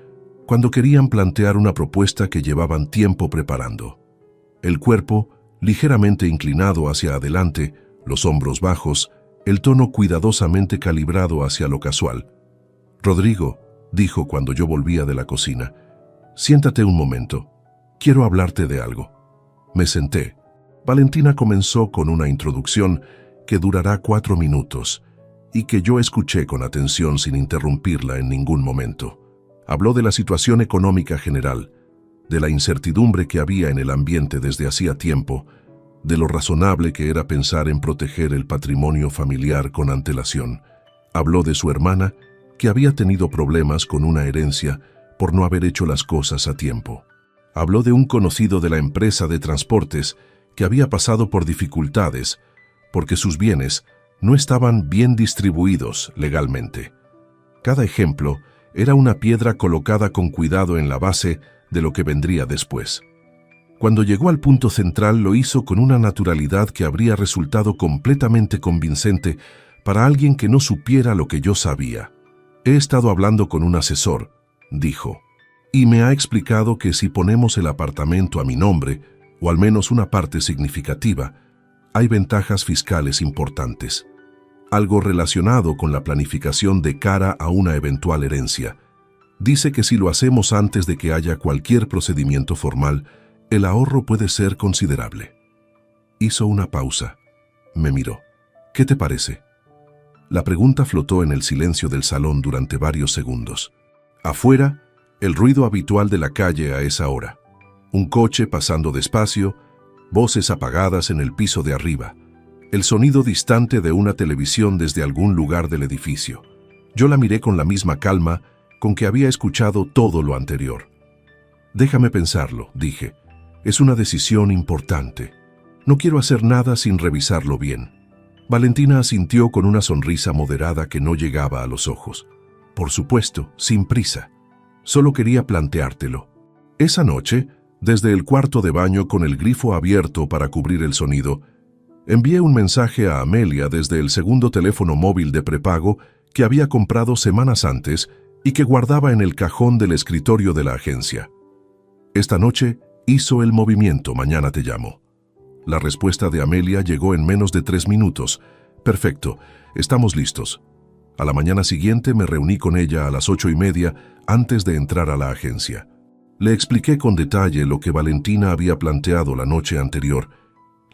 cuando querían plantear una propuesta que llevaban tiempo preparando. El cuerpo, ligeramente inclinado hacia adelante, los hombros bajos, el tono cuidadosamente calibrado hacia lo casual. «Rodrigo», dijo cuando yo volvía de la cocina, «siéntate un momento. Quiero hablarte de algo». Me senté. Valentina comenzó con una introducción que durará 4 minutos y que yo escuché con atención sin interrumpirla en ningún momento. Habló de la situación económica general, de la incertidumbre que había en el ambiente desde hacía tiempo, de lo razonable que era pensar en proteger el patrimonio familiar con antelación. Habló de su hermana, que había tenido problemas con una herencia por no haber hecho las cosas a tiempo. Habló de un conocido de la empresa de transportes que había pasado por dificultades porque sus bienes no estaban bien distribuidos legalmente. Cada ejemplo era una piedra colocada con cuidado en la base de lo que vendría después. Cuando llegó al punto central lo hizo con una naturalidad que habría resultado completamente convincente para alguien que no supiera lo que yo sabía. «He estado hablando con un asesor», dijo, «y me ha explicado que si ponemos el apartamento a mi nombre, o al menos una parte significativa, hay ventajas fiscales importantes. Algo relacionado con la planificación de cara a una eventual herencia. Dice que si lo hacemos antes de que haya cualquier procedimiento formal, el ahorro puede ser considerable». Hizo una pausa. Me miró. «¿Qué te parece?». La pregunta flotó en el silencio del salón durante varios segundos. Afuera, el ruido habitual de la calle a esa hora. Un coche pasando despacio, voces apagadas en el piso de arriba, el sonido distante de una televisión desde algún lugar del edificio. Yo la miré con la misma calma con que había escuchado todo lo anterior. «Déjame pensarlo», dije. «Es una decisión importante. No quiero hacer nada sin revisarlo bien». Valentina asintió con una sonrisa moderada que no llegaba a los ojos. «Por supuesto, sin prisa. Solo quería planteártelo». Esa noche, desde el cuarto de baño con el grifo abierto para cubrir el sonido, envié un mensaje a Amelia desde el segundo teléfono móvil de prepago que había comprado semanas antes y que guardaba en el cajón del escritorio de la agencia. «Esta noche hizo el movimiento, mañana te llamo». La respuesta de Amelia llegó en menos de 3 minutos. «Perfecto, estamos listos». A la mañana siguiente me reuní con ella a las 8:30 antes de entrar a la agencia. Le expliqué con detalle lo que Valentina había planteado la noche anterior,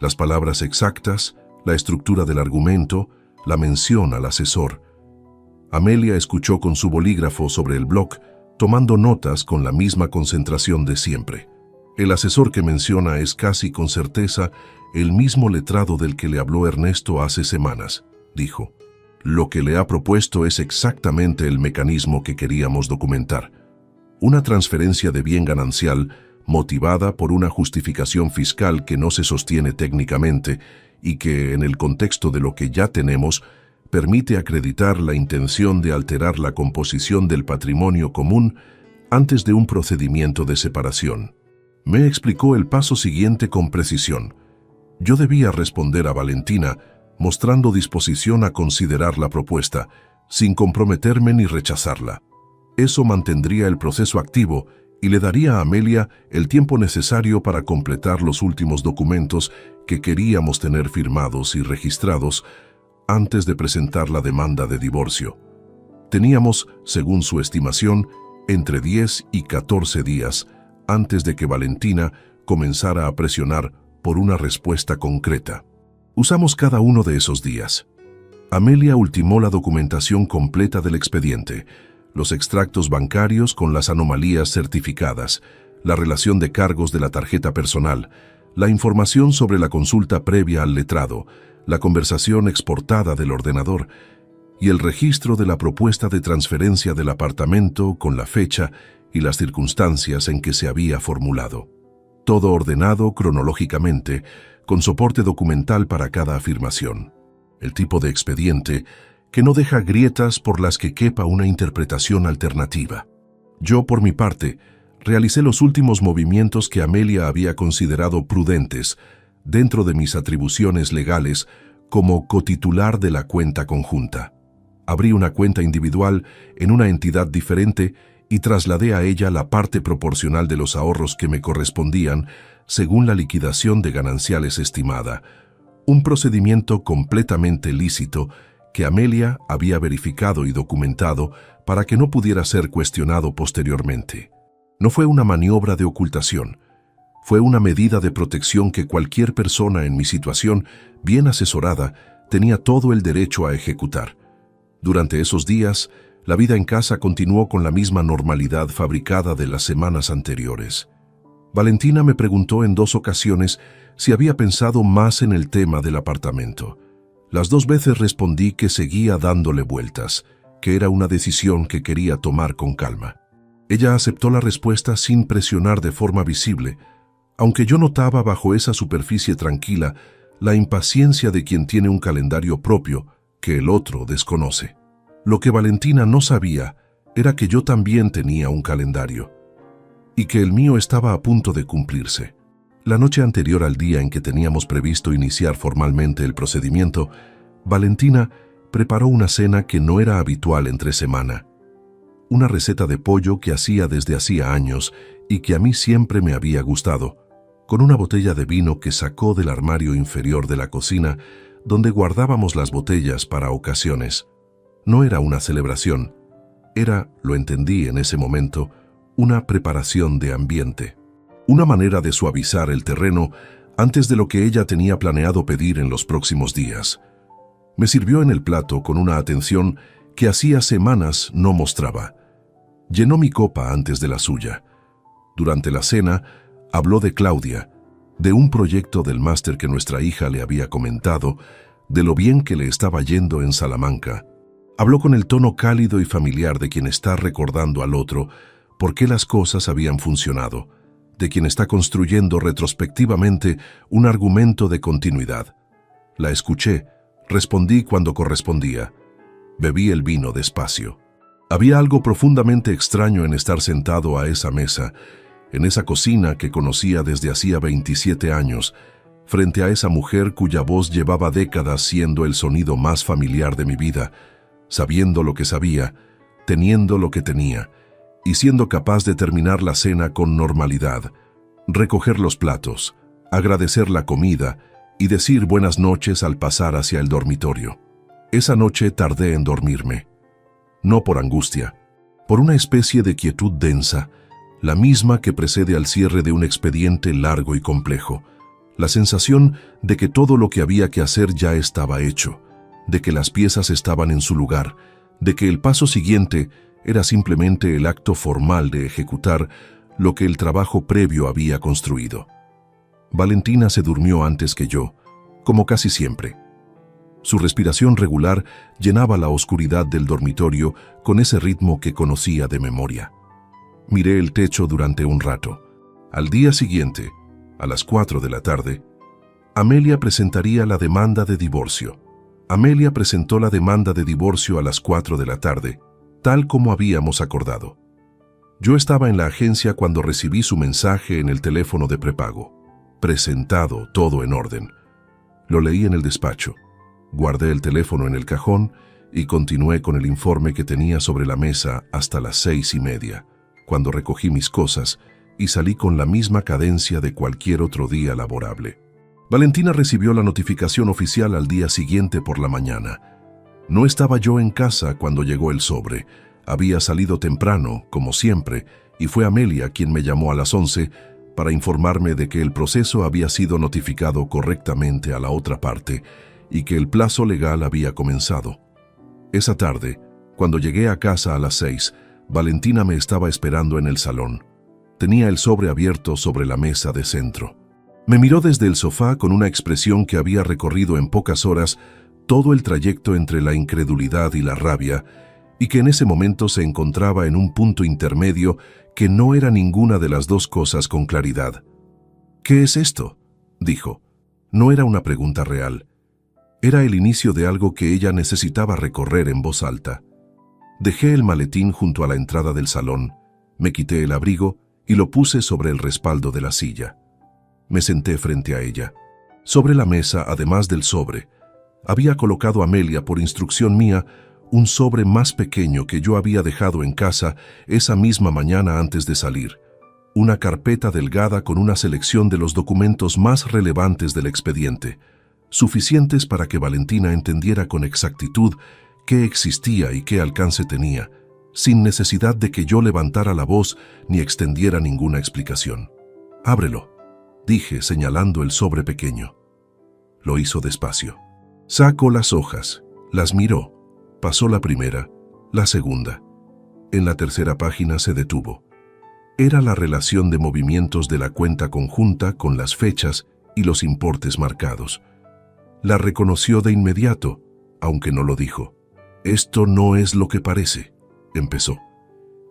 las palabras exactas, la estructura del argumento, la mención al asesor. Amelia escuchó con su bolígrafo sobre el bloc, tomando notas con la misma concentración de siempre. «El asesor que menciona es casi con certeza el mismo letrado del que le habló Ernesto hace semanas», dijo. «Lo que le ha propuesto es exactamente el mecanismo que queríamos documentar. Una transferencia de bien ganancial motivada por una justificación fiscal que no se sostiene técnicamente y que, en el contexto de lo que ya tenemos, permite acreditar la intención de alterar la composición del patrimonio común antes de un procedimiento de separación». Me explicó el paso siguiente con precisión. Yo debía responder a Valentina mostrando disposición a considerar la propuesta, sin comprometerme ni rechazarla. Eso mantendría el proceso activo y le daría a Amelia el tiempo necesario para completar los últimos documentos que queríamos tener firmados y registrados antes de presentar la demanda de divorcio. Teníamos, según su estimación, entre 10 y 14 días antes de que Valentina comenzara a presionar por una respuesta concreta. Usamos cada uno de esos días. Amelia ultimó la documentación completa del expediente, los extractos bancarios con las anomalías certificadas, la relación de cargos de la tarjeta personal, La información sobre la consulta previa al letrado, la conversación exportada del ordenador y el registro de la propuesta de transferencia del apartamento con la fecha y las circunstancias en que se había formulado. Todo ordenado cronológicamente, con soporte documental para cada afirmación. El tipo de expediente que no deja grietas por las que quepa una interpretación alternativa. Yo, por mi parte, realicé los últimos movimientos que Amelia había considerado prudentes dentro de mis atribuciones legales como cotitular de la cuenta conjunta. Abrí una cuenta individual en una entidad diferente y trasladé a ella la parte proporcional de los ahorros que me correspondían según la liquidación de gananciales estimada, un procedimiento completamente lícito que Amelia había verificado y documentado para que no pudiera ser cuestionado posteriormente. No fue una maniobra de ocultación, fue una medida de protección que cualquier persona en mi situación, bien asesorada, tenía todo el derecho a ejecutar. Durante esos días, la vida en casa continuó con la misma normalidad fabricada de las semanas anteriores. Valentina me preguntó en 2 ocasiones si había pensado más en el tema del apartamento. Las 2 veces respondí que seguía dándole vueltas, que era una decisión que quería tomar con calma. Ella aceptó la respuesta sin presionar de forma visible, aunque yo notaba bajo esa superficie tranquila la impaciencia de quien tiene un calendario propio que el otro desconoce. Lo que Valentina no sabía era que yo también tenía un calendario, y que el mío estaba a punto de cumplirse. La noche anterior al día en que teníamos previsto iniciar formalmente el procedimiento, Valentina preparó una cena que no era habitual entre semana. Una receta de pollo que hacía desde hacía años y que a mí siempre me había gustado, con una botella de vino que sacó del armario inferior de la cocina, donde guardábamos las botellas para ocasiones. No era una celebración, era, lo entendí en ese momento, una preparación de ambiente. Una manera de suavizar el terreno antes de lo que ella tenía planeado pedir en los próximos días. Me sirvió en el plato con una atención que hacía semanas no mostraba. Llenó mi copa antes de la suya. Durante la cena, habló de Claudia, de un proyecto del máster que nuestra hija le había comentado, de lo bien que le estaba yendo en Salamanca. Habló con el tono cálido y familiar de quien está recordando al otro por qué las cosas habían funcionado, de quien está construyendo retrospectivamente un argumento de continuidad. La escuché, respondí cuando correspondía. Bebí el vino despacio. Había algo profundamente extraño en estar sentado a esa mesa, en esa cocina que conocía desde hacía 27 años, frente a esa mujer cuya voz llevaba décadas siendo el sonido más familiar de mi vida, sabiendo lo que sabía, teniendo lo que tenía, y siendo capaz de terminar la cena con normalidad, recoger los platos, agradecer la comida y decir buenas noches al pasar hacia el dormitorio. Esa noche tardé en dormirme. No por angustia, por una especie de quietud densa, la misma que precede al cierre de un expediente largo y complejo, la sensación de que todo lo que había que hacer ya estaba hecho, de que las piezas estaban en su lugar, de que el paso siguiente era simplemente el acto formal de ejecutar lo que el trabajo previo había construido. Valentina se durmió antes que yo, como casi siempre. Su respiración regular llenaba la oscuridad del dormitorio con ese ritmo que conocía de memoria. Miré el techo durante un rato. Al día siguiente, a las 4 de la tarde, Amelia presentaría la demanda de divorcio. Amelia presentó la demanda de divorcio a las 4 de la tarde, tal como habíamos acordado. Yo estaba en la agencia cuando recibí su mensaje en el teléfono de prepago. Presentado, todo en orden. Lo leí en el despacho. Guardé el teléfono en el cajón y continué con el informe que tenía sobre la mesa hasta las 6:30, cuando recogí mis cosas y salí con la misma cadencia de cualquier otro día laborable. Valentina recibió la notificación oficial al día siguiente por la mañana. No estaba yo en casa cuando llegó el sobre. Había salido temprano, como siempre, y fue Amelia quien me llamó a las 11 para informarme de que el proceso había sido notificado correctamente a la otra parte y que el plazo legal había comenzado. Esa tarde, cuando llegué a casa a las 6, Valentina me estaba esperando en el salón. Tenía el sobre abierto sobre la mesa de centro. Me miró desde el sofá con una expresión que había recorrido en pocas horas todo el trayecto entre la incredulidad y la rabia, y que en ese momento se encontraba en un punto intermedio que no era ninguna de las dos cosas con claridad. «¿Qué es esto?», dijo. No era una pregunta real. Era el inicio de algo que ella necesitaba recorrer en voz alta. Dejé el maletín junto a la entrada del salón, me quité el abrigo y lo puse sobre el respaldo de la silla. Me senté frente a ella. Sobre la mesa, además del sobre, había colocado Amelia, por instrucción mía, un sobre más pequeño que yo había dejado en casa esa misma mañana antes de salir. Una carpeta delgada con una selección de los documentos más relevantes del expediente, suficientes para que Valentina entendiera con exactitud qué existía y qué alcance tenía, sin necesidad de que yo levantara la voz ni extendiera ninguna explicación. «Ábrelo», dije, señalando el sobre pequeño. Lo hizo despacio. Sacó las hojas, las miró, pasó la primera, la segunda. En la tercera página se detuvo. Era la relación de movimientos de la cuenta conjunta con las fechas y los importes marcados. La reconoció de inmediato, aunque no lo dijo. «Esto no es lo que parece», empezó.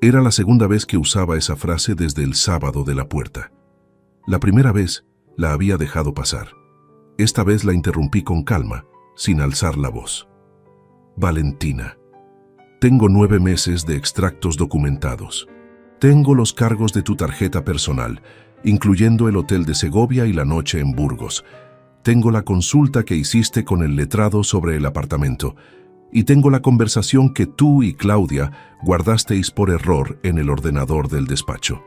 Era la segunda vez que usaba esa frase desde el sábado de la puerta. La primera vez la había dejado pasar. Esta vez la interrumpí con calma, sin alzar la voz. «Valentina, tengo 9 meses de extractos documentados. Tengo los cargos de tu tarjeta personal, incluyendo el hotel de Segovia y la noche en Burgos. Tengo la consulta que hiciste con el letrado sobre el apartamento. Y tengo la conversación que tú y Claudia guardasteis por error en el ordenador del despacho».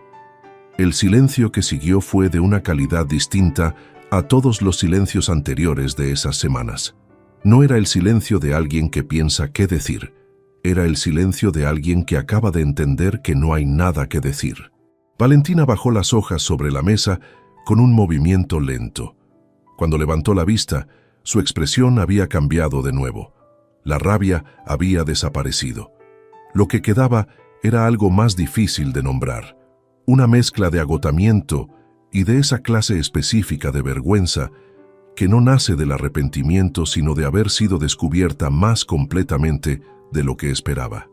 El silencio que siguió fue de una calidad distinta a todos los silencios anteriores de esas semanas. No era el silencio de alguien que piensa qué decir. Era el silencio de alguien que acaba de entender que no hay nada que decir. Valentina bajó las hojas sobre la mesa con un movimiento lento. Cuando levantó la vista, su expresión había cambiado de nuevo. La rabia había desaparecido. Lo que quedaba era algo más difícil de nombrar. Una mezcla de agotamiento y de esa clase específica de vergüenza que no nace del arrepentimiento, sino de haber sido descubierta más completamente de lo que esperaba.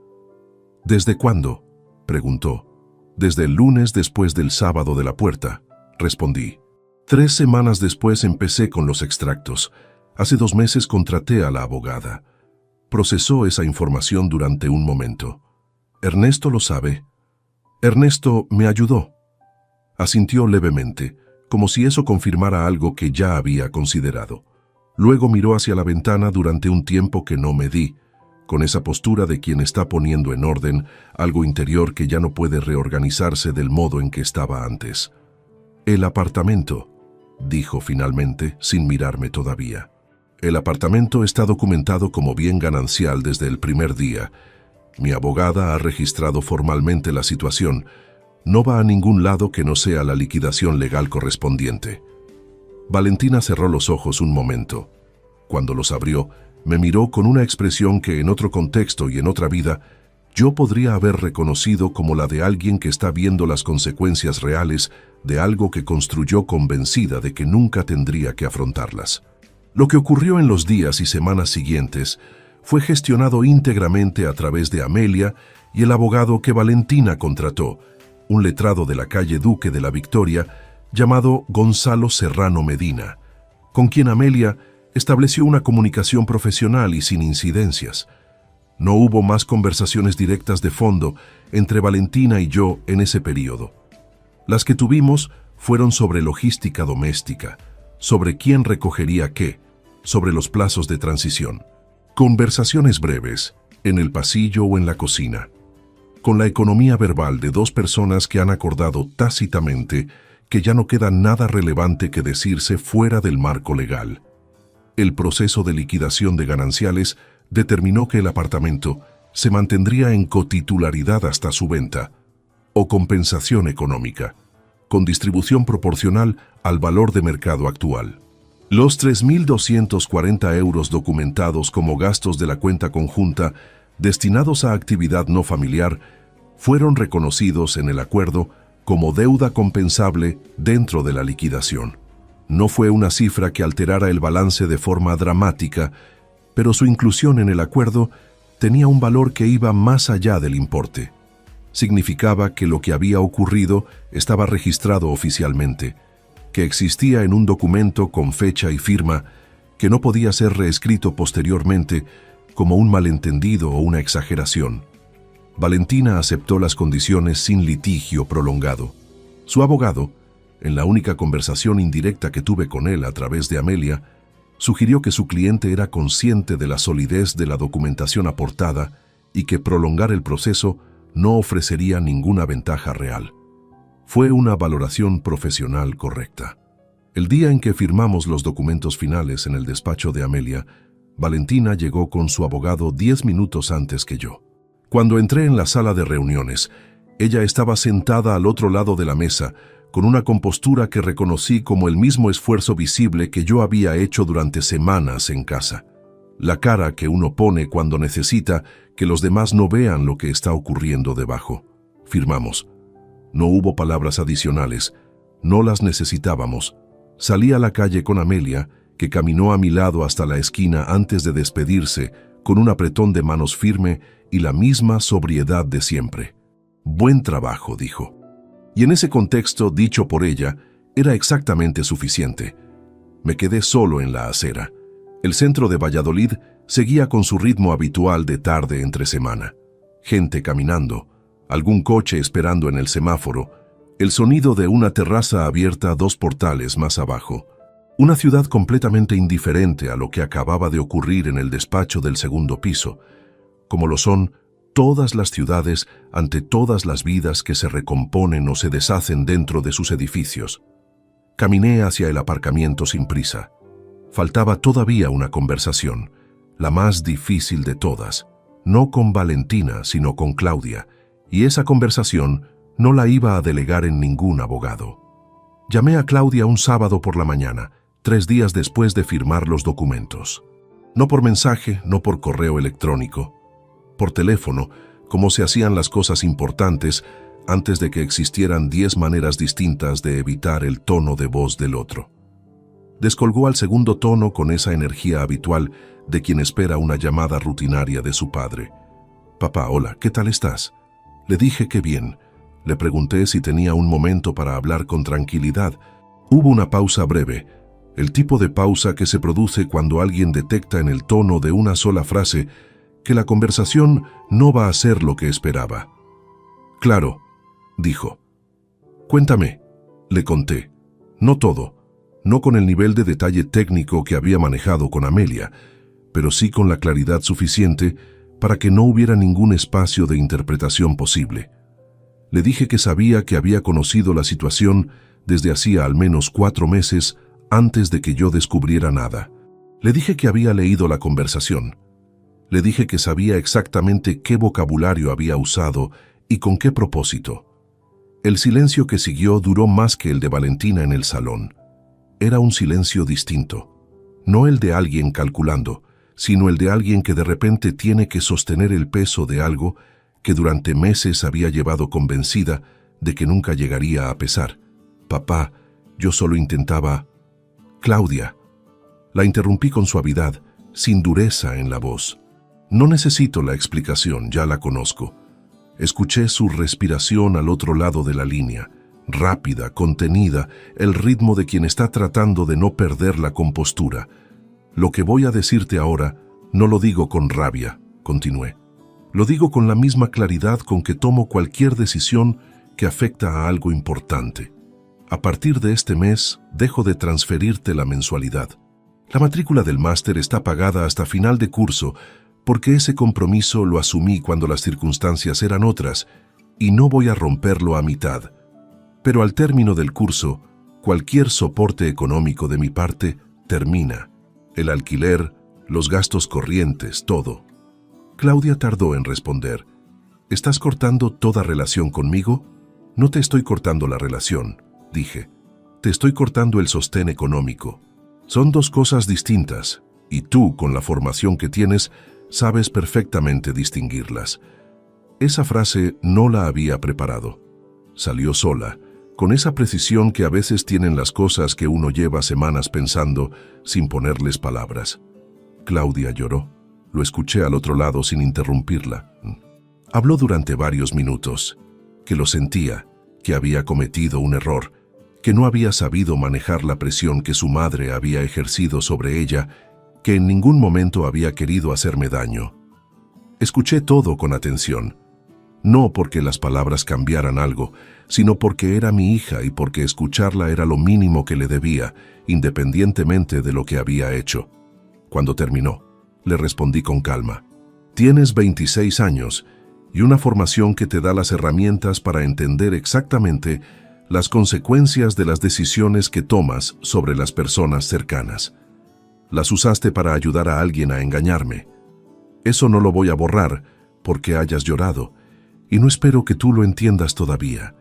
«¿Desde cuándo?», preguntó. «Desde el lunes después del sábado de la puerta», respondí. 3 semanas después empecé con los extractos. Hace 2 meses contraté a la abogada. Procesó esa información durante un momento. «¿Ernesto lo sabe?» «Ernesto me ayudó». Asintió levemente, como si eso confirmara algo que ya había considerado. Luego miró hacia la ventana durante un tiempo que no me di, con esa postura de quien está poniendo en orden algo interior que ya no puede reorganizarse del modo en que estaba antes. «El apartamento», dijo finalmente, sin mirarme todavía. «El apartamento está documentado como bien ganancial desde el primer día. Mi abogada ha registrado formalmente la situación. No va a ningún lado que no sea la liquidación legal correspondiente». Valentina cerró los ojos un momento. Cuando los abrió, me miró con una expresión que en otro contexto y en otra vida yo podría haber reconocido como la de alguien que está viendo las consecuencias reales de algo que construyó convencida de que nunca tendría que afrontarlas. Lo que ocurrió en los días y semanas siguientes fue gestionado íntegramente a través de Amelia y el abogado que Valentina contrató, un letrado de la calle Duque de la Victoria llamado Gonzalo Serrano Medina, con quien Amelia estableció una comunicación profesional y sin incidencias. No hubo más conversaciones directas de fondo entre Valentina y yo en ese periodo. Las que tuvimos fueron sobre logística doméstica, sobre quién recogería qué, sobre los plazos de transición. Conversaciones breves, en el pasillo o en la cocina, con la economía verbal de 2 personas que han acordado tácitamente que ya no queda nada relevante que decirse fuera del marco legal. El proceso de liquidación de gananciales determinó que el apartamento se mantendría en cotitularidad hasta su venta, o compensación económica, con distribución proporcional al valor de mercado actual. Los 3.240 euros documentados como gastos de la cuenta conjunta destinados a actividad no familiar fueron reconocidos en el acuerdo como deuda compensable dentro de la liquidación. No fue una cifra que alterara el balance de forma dramática, pero su inclusión en el acuerdo tenía un valor que iba más allá del importe. Significaba que lo que había ocurrido estaba registrado oficialmente, que existía en un documento con fecha y firma, que no podía ser reescrito posteriormente como un malentendido o una exageración. Valentina aceptó las condiciones sin litigio prolongado. Su abogado, en la única conversación indirecta que tuve con él a través de Amelia, sugirió que su cliente era consciente de la solidez de la documentación aportada y que prolongar el proceso no ofrecería ninguna ventaja real. Fue una valoración profesional correcta. El día en que firmamos los documentos finales en el despacho de Amelia, Valentina llegó con su abogado 10 minutos antes que yo. Cuando entré en la sala de reuniones, ella estaba sentada al otro lado de la mesa, con una compostura que reconocí como el mismo esfuerzo visible que yo había hecho durante semanas en casa. La cara que uno pone cuando necesita que los demás no vean lo que está ocurriendo debajo. Firmamos. No hubo palabras adicionales. No las necesitábamos. Salí a la calle con Amelia, que caminó a mi lado hasta la esquina antes de despedirse, con un apretón de manos firme y la misma sobriedad de siempre. «Buen trabajo», dijo. Y en ese contexto, dicho por ella, era exactamente suficiente. Me quedé solo en la acera. El centro de Valladolid seguía con su ritmo habitual de tarde entre semana. Gente caminando, algún coche esperando en el semáforo, el sonido de una terraza abierta 2 portales más abajo. Una ciudad completamente indiferente a lo que acababa de ocurrir en el despacho del segundo piso, como lo son todas las ciudades ante todas las vidas que se recomponen o se deshacen dentro de sus edificios. Caminé hacia el aparcamiento sin prisa. Faltaba todavía una conversación, la más difícil de todas, no con Valentina, sino con Claudia, y esa conversación no la iba a delegar en ningún abogado. Llamé a Claudia un sábado por la mañana, 3 días después de firmar los documentos. No por mensaje, no por correo electrónico, por teléfono, como se hacían las cosas importantes antes de que existieran 10 maneras distintas de evitar el tono de voz del otro. Descolgó al segundo tono con esa energía habitual de quien espera una llamada rutinaria de su padre. «Papá, hola, ¿qué tal estás?» Le dije que bien. Le pregunté si tenía un momento para hablar con tranquilidad. Hubo una pausa breve, el tipo de pausa que se produce cuando alguien detecta en el tono de una sola frase que la conversación no va a ser lo que esperaba. «Claro», dijo. «Cuéntame», le conté. No todo, no con el nivel de detalle técnico que había manejado con Amelia, pero sí con la claridad suficiente para que no hubiera ningún espacio de interpretación posible. Le dije que sabía que había conocido la situación desde hacía al menos 4 meses antes de que yo descubriera nada. Le dije que había leído la conversación. Le dije que sabía exactamente qué vocabulario había usado y con qué propósito. El silencio que siguió duró más que el de Valentina en el salón. Era un silencio distinto, no el de alguien calculando, sino el de alguien que de repente tiene que sostener el peso de algo que durante meses había llevado convencida de que nunca llegaría a pesar. «Papá, yo solo intentaba...» «Claudia». La interrumpí con suavidad, sin dureza en la voz. No necesito la explicación, ya la conozco. Escuché su respiración al otro lado de la línea, rápida, contenida, el ritmo de quien está tratando de no perder la compostura. «Lo que voy a decirte ahora no lo digo con rabia», continué. «Lo digo con la misma claridad con que tomo cualquier decisión que afecta a algo importante. A partir de este mes, dejo de transferirte la mensualidad. La matrícula del máster está pagada hasta final de curso, porque ese compromiso lo asumí cuando las circunstancias eran otras, y no voy a romperlo a mitad. Pero al término del curso, cualquier soporte económico de mi parte termina. El alquiler, los gastos corrientes, todo». Claudia tardó en responder. «¿Estás cortando toda relación conmigo?» «No te estoy cortando la relación», dije. «Te estoy cortando el sostén económico. Son 2 cosas distintas, y tú, con la formación que tienes, sabes perfectamente distinguirlas». Esa frase no la había preparado. Salió sola, con esa precisión que a veces tienen las cosas que uno lleva semanas pensando sin ponerles palabras. Claudia lloró. Lo escuché al otro lado sin interrumpirla. Habló durante varios minutos, que lo sentía, que había cometido un error, que no había sabido manejar la presión que su madre había ejercido sobre ella, que en ningún momento había querido hacerme daño. Escuché todo con atención, no porque las palabras cambiaran algo, sino porque era mi hija y porque escucharla era lo mínimo que le debía, independientemente de lo que había hecho. Cuando terminó, le respondí con calma: tienes 26 años y una formación que te da las herramientas para entender exactamente las consecuencias de las decisiones que tomas sobre las personas cercanas. Las usaste para ayudar a alguien a engañarme. Eso no lo voy a borrar porque hayas llorado, y no espero que tú lo entiendas todavía.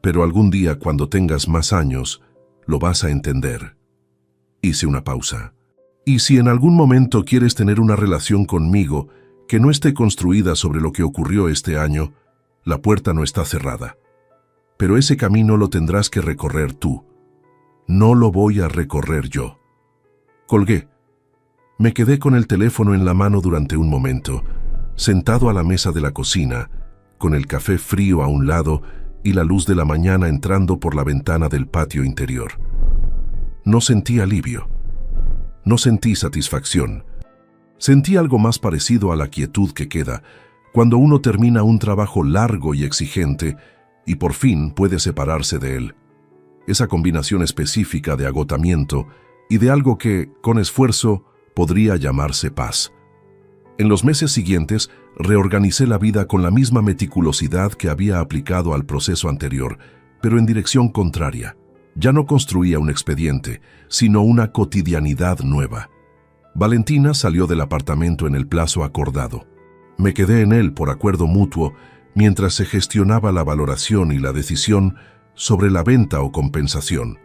Pero algún día, cuando tengas más años, lo vas a entender. Hice una pausa. Y si en algún momento quieres tener una relación conmigo que no esté construida sobre lo que ocurrió este año, la puerta no está cerrada. Pero ese camino lo tendrás que recorrer tú. No lo voy a recorrer yo. Colgué. Me quedé con el teléfono en la mano durante un momento, sentado a la mesa de la cocina, con el café frío a un lado y la luz de la mañana entrando por la ventana del patio interior. No sentí alivio. No sentí satisfacción. Sentí algo más parecido a la quietud que queda cuando uno termina un trabajo largo y exigente y por fin puede separarse de él. Esa combinación específica de agotamiento y de algo que, con esfuerzo, podría llamarse paz. En los meses siguientes, reorganicé la vida con la misma meticulosidad que había aplicado al proceso anterior, pero en dirección contraria. Ya no construía un expediente, sino una cotidianidad nueva. Valentina salió del apartamento en el plazo acordado. Me quedé en él por acuerdo mutuo mientras se gestionaba la valoración y la decisión sobre la venta o compensación.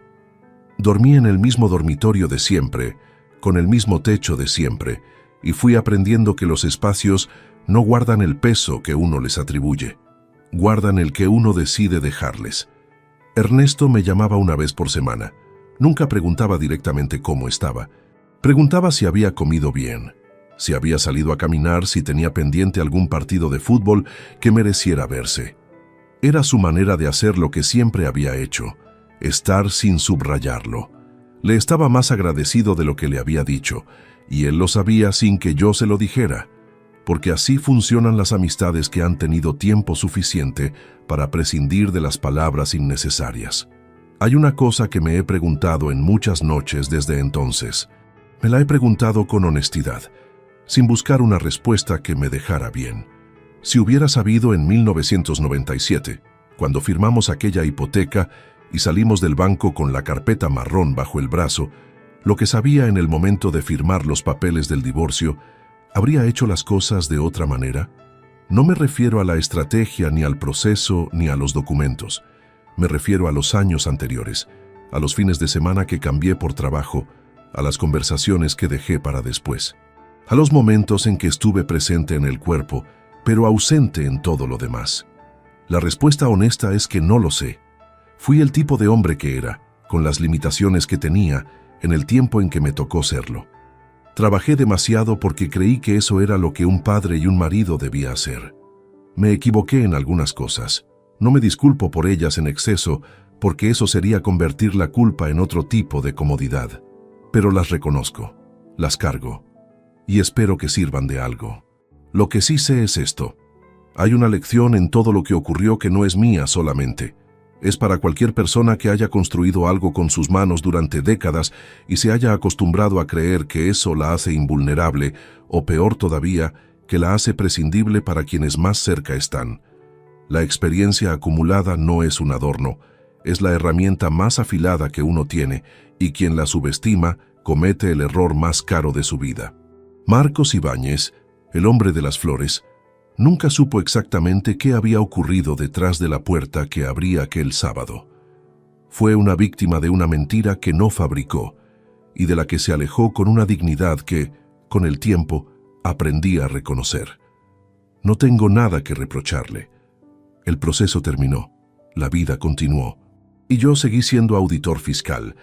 Dormí en el mismo dormitorio de siempre, con el mismo techo de siempre, y fui aprendiendo que los espacios no guardan el peso que uno les atribuye, guardan el que uno decide dejarles. Ernesto me llamaba una vez por semana. Nunca preguntaba directamente cómo estaba. Preguntaba si había comido bien, si había salido a caminar, si tenía pendiente algún partido de fútbol que mereciera verse. Era su manera de hacer lo que siempre había hecho, estar sin subrayarlo. Le estaba más agradecido de lo que le había dicho, y él lo sabía sin que yo se lo dijera, porque así funcionan las amistades que han tenido tiempo suficiente para prescindir de las palabras innecesarias. Hay una cosa que me he preguntado en muchas noches desde entonces. Me la he preguntado con honestidad, sin buscar una respuesta que me dejara bien. Si hubiera sabido en 1997, cuando firmamos aquella hipoteca y salimos del banco con la carpeta marrón bajo el brazo, lo que sabía en el momento de firmar los papeles del divorcio, ¿habría hecho las cosas de otra manera? No me refiero a la estrategia, ni al proceso, ni a los documentos. Me refiero a los años anteriores, a los fines de semana que cambié por trabajo, a las conversaciones que dejé para después, a los momentos en que estuve presente en el cuerpo, pero ausente en todo lo demás. La respuesta honesta es que no lo sé. Fui el tipo de hombre que era, con las limitaciones que tenía, en el tiempo en que me tocó serlo. Trabajé demasiado porque creí que eso era lo que un padre y un marido debía hacer. Me equivoqué en algunas cosas. No me disculpo por ellas en exceso, porque eso sería convertir la culpa en otro tipo de comodidad. Pero las reconozco, las cargo, y espero que sirvan de algo. Lo que sí sé es esto. Hay una lección en todo lo que ocurrió que no es mía solamente. Es para cualquier persona que haya construido algo con sus manos durante décadas y se haya acostumbrado a creer que eso la hace invulnerable, o peor todavía, que la hace prescindible para quienes más cerca están. La experiencia acumulada no es un adorno, es la herramienta más afilada que uno tiene, y quien la subestima comete el error más caro de su vida. Marcos Ibáñez, el hombre de las flores, nunca supo exactamente qué había ocurrido detrás de la puerta que abría aquel sábado. Fue una víctima de una mentira que no fabricó y de la que se alejó con una dignidad que, con el tiempo, aprendí a reconocer. No tengo nada que reprocharle. El proceso terminó, la vida continuó, Y yo seguí siendo auditor fiscal,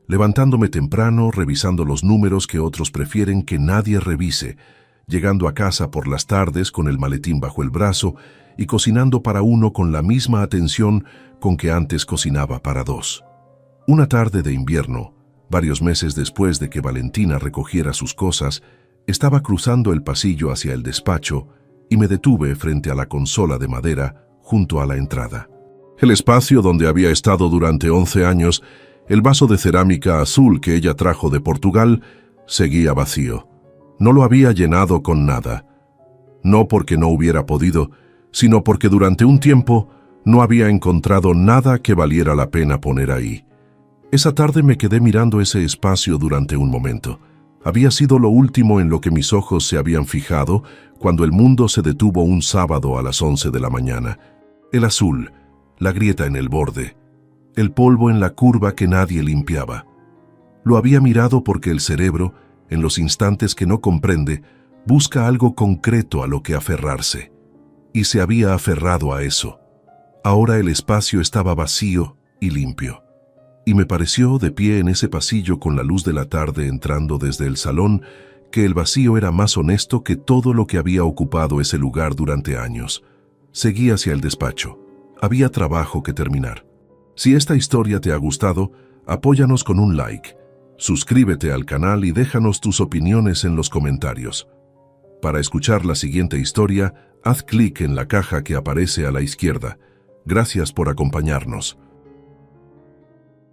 levantándome temprano, revisando los números que otros prefieren que nadie revise, llegando a casa por las tardes con el maletín bajo el brazo y cocinando para uno con la misma atención con que antes cocinaba para dos. Una tarde de invierno, varios meses después de que Valentina recogiera sus cosas, estaba cruzando el pasillo hacia el despacho y me detuve frente a la consola de madera junto a la entrada. El espacio donde había estado durante 11 años, el vaso de cerámica azul que ella trajo de Portugal, seguía vacío. No lo había llenado con nada. No porque no hubiera podido, sino porque durante un tiempo no había encontrado nada que valiera la pena poner ahí. Esa tarde me quedé mirando ese espacio durante un momento. Había sido lo último en lo que mis ojos se habían fijado cuando el mundo se detuvo un sábado a las 11 de la mañana. El azul, la grieta en el borde, el polvo en la curva que nadie limpiaba. Lo había mirado porque el cerebro, en los instantes que no comprende, busca algo concreto a lo que aferrarse. Y se había aferrado a eso. Ahora el espacio estaba vacío y limpio. Y me pareció, de pie en ese pasillo con la luz de la tarde entrando desde el salón, que el vacío era más honesto que todo lo que había ocupado ese lugar durante años. Seguí hacia el despacho. Había trabajo que terminar. Si esta historia te ha gustado, apóyanos con un like. Suscríbete al canal y déjanos tus opiniones en los comentarios. Para escuchar la siguiente historia, haz clic en la caja que aparece a la izquierda. Gracias por acompañarnos.